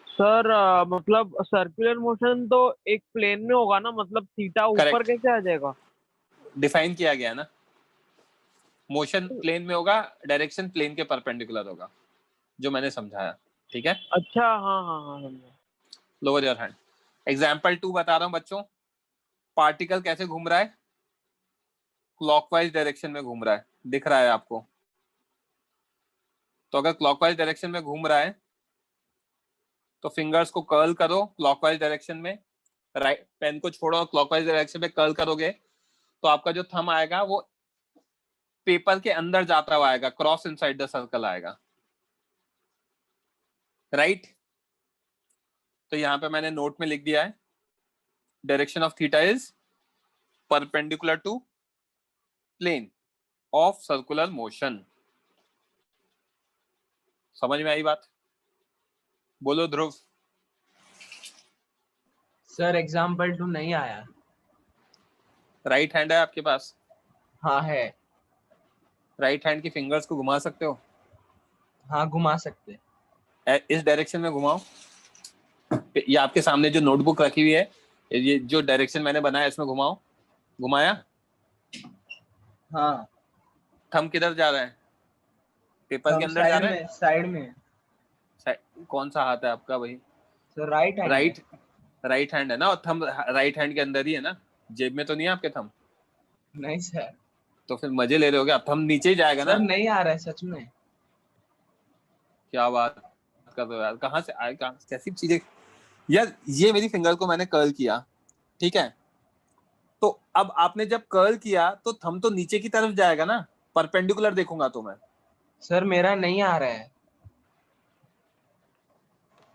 सर मतलब सर्कुलर मोशन तो एक प्लेन में होगा ना, मतलब थीटा ऊपर कैसे आ जाएगा? डिफाइन किया गया ना, मोशन प्लेन में होगा, डायरेक्शन प्लेन के परपेंडिकुलर होगा, जो मैंने समझाया, ठीक है। अच्छा हाँ हाँ हाँ। Lower your hand. एग्जाम्पल 2 बता रहा हूँ बच्चों। पार्टिकल कैसे घूम रहा है? क्लॉकवाइज डायरेक्शन में घूम रहा है, दिख रहा है आपको? तो अगर क्लॉकवाइज डायरेक्शन में घूम रहा है तो फिंगर्स को कर्ल करो क्लॉकवाइज डायरेक्शन में, राइट पेन को छोड़ो, क्लॉकवाइज डायरेक्शन में कर्ल करोगे तो आपका जो थंब आएगा वो पेपर के अंदर जाता हुआ आएगा, क्रॉस इनसाइड द सर्कल आएगा, राइट? तो यहां पे मैंने नोट में लिख दिया है direction of theta is perpendicular to plane of circular motion. समझ में आई बात? बोलो ध्रुव। सर एग्जाम्पल 2 नहीं आया। राइट हैंड है आपके पास? हाँ है। राइट हैंड की फिंगर्स को घुमा सकते हो? हाँ घुमा सकते। इस डायरेक्शन में घुमाओ। ये आपके सामने जो नोटबुक रखी हुई है, ये जो डायरेक्शन मैंने बनाया इसमें घुमाओ। घुमाया? हाँ। थंब किधर जा रहा है? पेपर के अंदर जा रहा है? साइड में। कौन सा हाथ है आपका भाई? Sir right hand. Right hand है ना, और थंब राइट हैंड के अंदर ही है ना, जेब में तो नहीं है आपके थंब? नहीं सर। तो फिर मजे ले रहे होगे, अब थंब नीचे ही जाएगा ना? सर नहीं आ रहा है सच में। क्या बात कर रहे हो यार, कहाँ से आए, कहाँ कैसी चीजें यार। ये मेरी फिंगर को मैंने कर्ल किया, ठीक है, तो अब आपने जब कर्ल किया तो थंब तो नीचे की तरफ जाएगा ना, परपेंडिकुलर देखूंगा तो मैं। सर मेरा नहीं आ रहा है।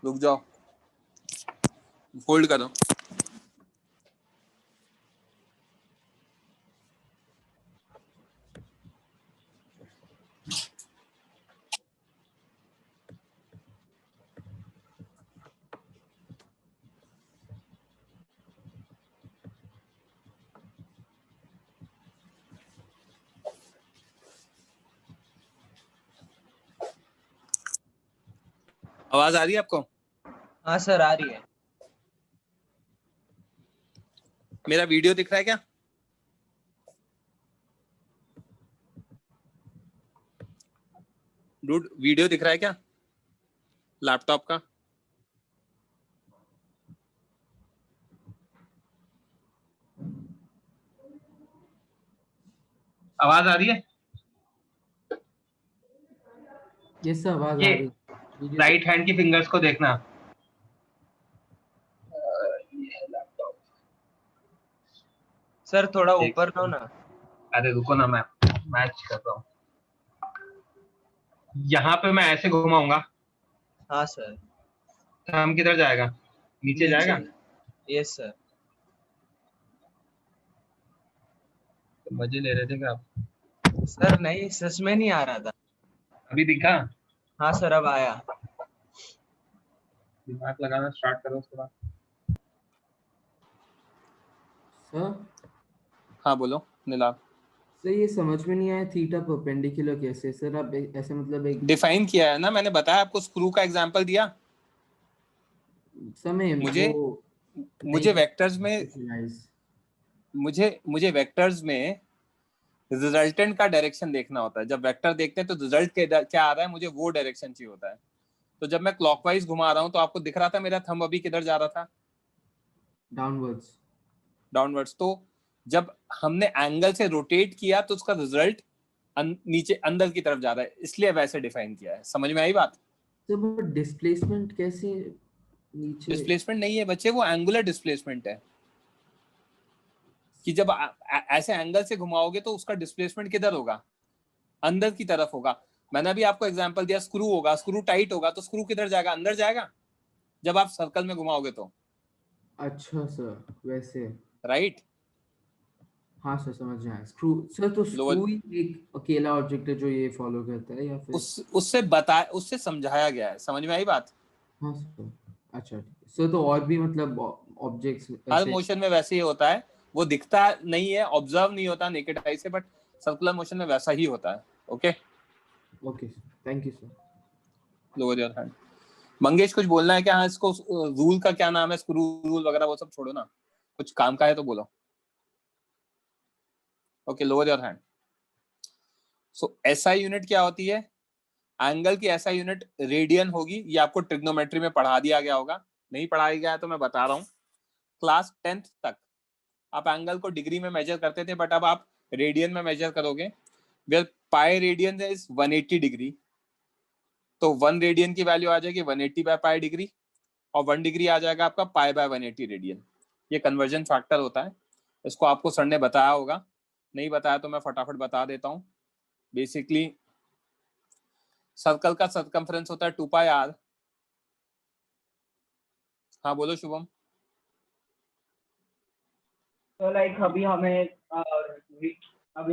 रुक जाओ, होल्ड करो। आवाज आ रही है आपको? हाँ सर आ रही है। मेरा वीडियो दिख रहा है क्या? डूड वीडियो दिख रहा है क्या लैपटॉप का? आवाज आ रही है? यस सर आवाज आ रही है। राइट हैंड की फिंगर्स को देखना। सर थोड़ा ऊपर लो ना। अरे रुको ना, मैं मैच कर रहा हूँ। यहाँ पे मैं ऐसे घुमाऊंगा। हाँ सर। थंब किधर जाएगा? नीचे जाएगा? Yes sir. तो मजे ले रहे थे क्या आप? सर नहीं सच में नहीं आ रहा था। अभी दिखा? हाँ सर अब आया। दिमाग लगाना स्टार्ट करो उसके बाद। सर हाँ बोलो नीलाभ। सर ये समझ में नहीं आया थीटा परपेंडिकुलर कैसे सर? आप ऐसे मतलब एक डिफाइन किया है ना मैंने, बताया आपको, स्क्रू का एग्जांपल दिया। समय मुझे वेक्टर्स में मुझे वेक्टर्स में रिजल्टेंट का डायरेक्शन देखना होता है। जब वेक्टर देखते हैं तो रिजल्ट क्या आ रहा है, मुझे वो डायरेक्शन चाहिए होता है। तो जब मैं क्लॉकवाइज घुमा रहा हूँ तो आपको दिख रहा था मेरा थंब अभी किधर जा रहा था? डाउनवर्ड्स। तो जब हमने एंगल से रोटेट किया तो उसका रिजल्ट नीचे अंदर की तरफ जा रहा है, इसलिए वैसे डिफाइन किया है। समझ में आई बात? तो डिस्प्लेसमेंट कैसे नीचे? डिस्प्लेसमेंट नहीं है बच्चे, वो एंगुलर डिस्प्लेसमेंट है कि जब ऐसे एंगल से घुमाओगे तो उसका डिस्प्लेसमेंट किधर होगा? अंदर की तरफ होगा। मैंने अभी आपको एग्जांपल दिया, स्क्रू होगा, स्क्रू टाइट होगा तो स्क्रू किधर जाएगा? अंदर जाएगा जब आप सर्कल में घुमाओगे तो। अच्छा सर वैसे राइट? हाँ सर समझ गया। स्क्रू सर, तो स्क्रू ही एक अकेला ऑब्जेक्ट है जो ये फॉलो करता है या फिर उससे समझाया गया है। समझ में आई बात? हाँ सर। अच्छा सर, तो और भी मतलब ऑब्जेक्ट्स हर मोशन में वैसे ही होता है, वो दिखता नहीं है, ऑब्जर्व नहीं होता नेकेड आई से, बट सर्कुलर मोशन में वैसा ही होता है। Okay okay thank you sir. Lower your hand. Mangesh कुछ बोलना है क्या? हाँ, इसको रूल का क्या नाम है, स्क्रू रूल वगैरह वो सब छोड़ो ना, कुछ काम का है तो बोलो। Okay lower your hand. So SI unit क्या होती है? एंगल की एसआई यूनिट रेडियन होगी। ये आपको ट्रिग्नोमेट्री में पढ़ा दिया गया होगा, नहीं पढ़ाया गया है तो मैं बता रहा हूँ। क्लास 10th तक आप एंगल को डिग्री में मेजर करते थे, बट अब आप रेडियन में मेजर करोगे। Where pi radian is 180 degree, तो 1 रेडियन की वैल्यू आ जाएगी 180 बाय पाई डिग्री, और 1 डिग्री आ जाएगा आपका पाई बाय 180 रेडियन। ये कन्वर्जन फैक्टर होता है। इसको आपको सर ने बताया होगा, नहीं बताया तो मैं फटाफट बता देता हूँ। बेसिकली सर्कल का सर्कमफ्रेंस होता है 2 पाई आर। हाँ बोलो शुभम। तो लाइक अभी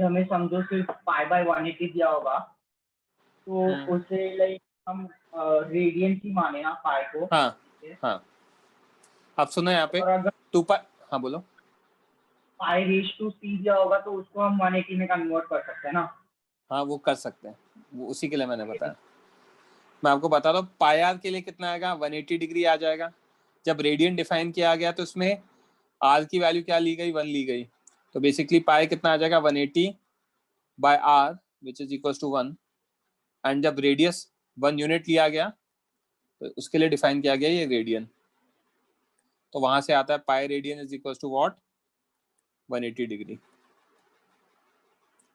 हमें समझो सिर्फ पाई बाय 180 दिया होगा, तो उसे लाइक हम रेडियन की माने ना पाई को। हाँ हाँ, अब सुनो यहाँ पे 2 पाई, हाँ बोलो। पाई रेज टू सी दिया होगा तो उसको हम 180 में कन्वर्ट कर सकते हैं ना? हाँ वो कर सकते हैं, वो उसी के लिए मैंने बताया। मैं आपको बता रहा हूँ पाई आर के लिए कितना आएगा, 180 डिग्री आ जाएगा। जब रेडियन डिफाइन किया गया तो उसमें आर की वैल्यू क्या ली गई, 1 ली गई, तो बेसिकली पाई कितना आ जाएगा 180 by r which is equal to 1। And जब रेडियस 1 यूनिट लिया गया तो उसके लिए डिफाइन किया गया ये रेडियन, तो वहां से आता है pi radian is equal to what, 180 degree.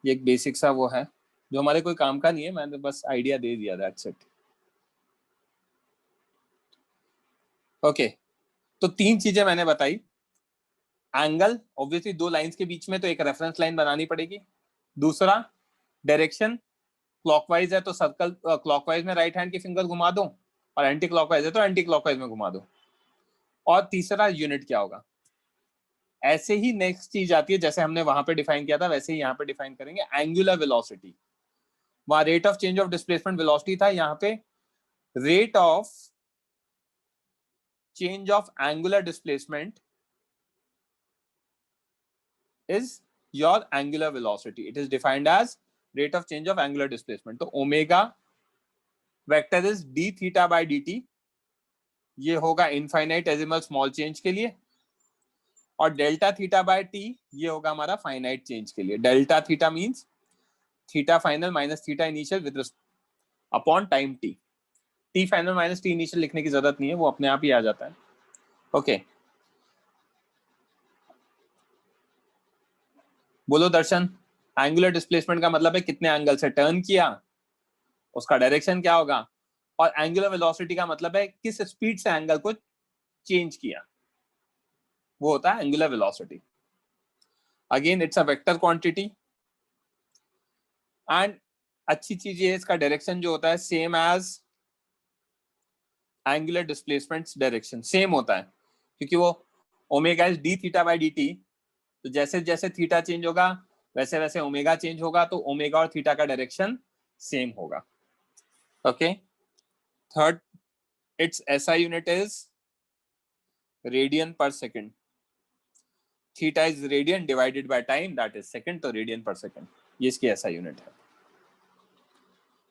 ये एक बेसिक सा वो है जो हमारे कोई काम का नहीं है, मैंने बस आइडिया दे दिया, दैट्स इट। ओके, तो 3 चीजें मैंने बताई। एंगल, ऑब्वियसली 2 लाइंस के बीच में तो एक रेफरेंस लाइन बनानी पड़ेगी। दूसरा डायरेक्शन, क्लॉकवाइज है तो सर्कल क्लॉकवाइज में राइट हैंड की फिंगर घुमा दो, और एंटी क्लॉकवाइज है तो एंटी क्लॉकवाइज में घुमा दो। और तीसरा यूनिट क्या होगा। ऐसे ही नेक्स्ट चीज आती है, जैसे हमने वहां पे डिफाइन किया था वैसे ही यहाँ पे डिफाइन करेंगे, एंगुलर वेलोसिटी। वहां rate of change of displacement velocity था, यहाँ पे rate of change of angular displacement is your angular velocity. It is defined as rate of change of angular displacement. तो omega vector is d theta by dt, ये होगा infinitesimal small change के लिए, और delta theta by t ये होगा हमारा finite change के लिए। delta theta means theta final minus theta initial with upon time t। t final minus t initial लिखने की जरूरत नहीं है, वो अपने आप ही आ जाता है। ओके बोलो दर्शन, एंगुलर डिस्प्लेसमेंट का मतलब है कितने एंगल से टर्न किया, उसका डायरेक्शन क्या होगा, और एंगुलर वेलोसिटी का मतलब है किस स्पीड से एंगल को चेंज किया, वो होता है angular velocity. Again it's a vector quantity, and अच्छी चीज ये है इसका डायरेक्शन जो होता है same as angular displacement direction, same होता है, क्योंकि वो omega is d theta by d t, तो जैसे जैसे थीटा चेंज होगा वैसे वैसे ओमेगा चेंज होगा, तो ओमेगा और थीटा का डायरेक्शन सेम होगा। Okay, third its SI unit is radian per second. Theta is radian divided by time, that is second, तो रेडियन पर सेकंड ये इसकी एसआई यूनिट है।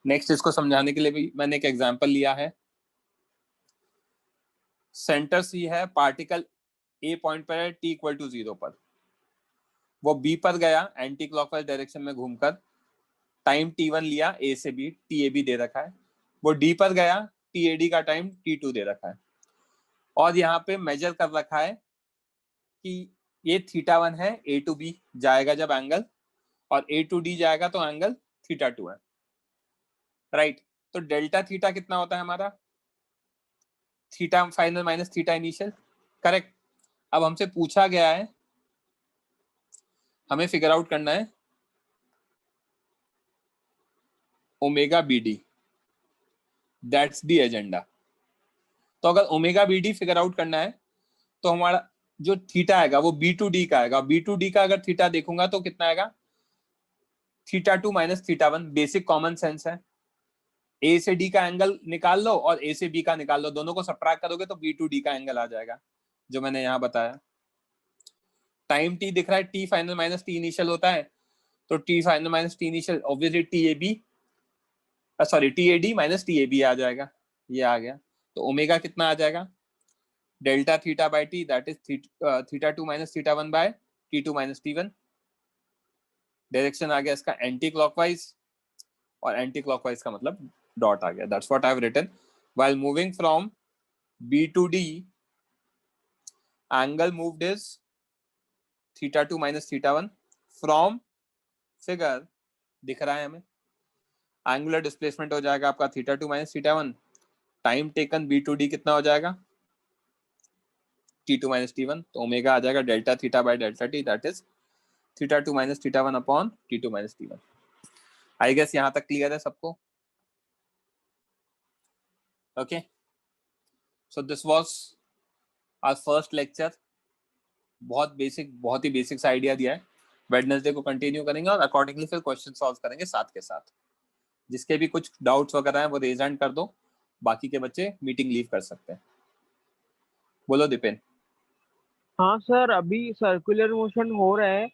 नेक्स्ट इसको समझाने के लिए भी मैंने एक एग्जांपल लिया है। सेंटर सी है, पार्टिकल ए पॉइंट पर है, टी इक्वल टू 0 पर, वो बी पर गया एंटी क्लॉकवाइज डायरेक्शन में घूमकर, टाइम t1 लिया ए से बी, tab दे रखा है, वो डी पर गया, tad का टाइम t2 दे रखा है, और यहाँ पे मेजर कर रखा है कि ये θ1 है, a to b जाएगा जब एंगल, और a to d जाएगा तो एंगल θ2 है, राइट। तो डेल्टा थीटा कितना होता है हमारा, theta final minus theta initial, correct. अब हमसे पूछा गया है, हमें फिगर आउट करना है omega B D, that's the agenda. तो अगर omega B D figure out करना है तो हमारा जो थीटा आएगा वो बी टू डी का आएगा, बी टू डी का अगर थीटा देखूंगा तो कितना आएगा, θ2 माइनस θ1, बेसिक कॉमन सेंस है। ए से डी का एंगल निकाल लो और ए से बी का निकाल लो, दोनों को सब्ट्रैक्ट करोगे तो बी टू डी का एंगल आ जाएगा, जो मैंने यहाँ बताया। टाइम टी दिख रहा है, T final minus T initial होता है, तो T final minus T initial obviously T A B, sorry T A D minus T A B आ जाएगा, ये आ गया। तो ओमेगा कितना आ जाएगा, delta theta by T, that is θ2 minus θ1 by t2 minus t1। Direction आ गया इसका एंटी क्लॉकवाइज, और एंटी क्लॉकवाइज का मतलब डॉट आ गया, that's what I have written. While moving from B to D, angle moved is theta 2 minus theta 1 from figure दिख रहा है हमें, एंगुलर डिस्प्लेसमेंट हो जाएगा आपका theta 2 minus theta 1, time taken b2d कितना हो जाएगा t2 माइनस t1, तो ओमेगा आ जाएगा delta theta by delta t, that is theta 2 minus theta 1 upon t2 minus t1। I guess यहाँ तक क्लियर है सबको? Okay, so this was our first lecture. बहुत ही बेसिक सा आइडिया दिया है। वेडनेसडे को कंटिन्यू करेंगे और अकॉर्डिंगली फिर क्वेश्चन सॉल्व करेंगे साथ के साथ। जिसके भी कुछ डाउट्स वगैरह हैं वो रेज हैंड कर दो, बाकी के बच्चे मीटिंग लीव कर सकते हैं। बोलो दीपेन। हाँ सर, अभी सर्कुलर मोशन हो रहा है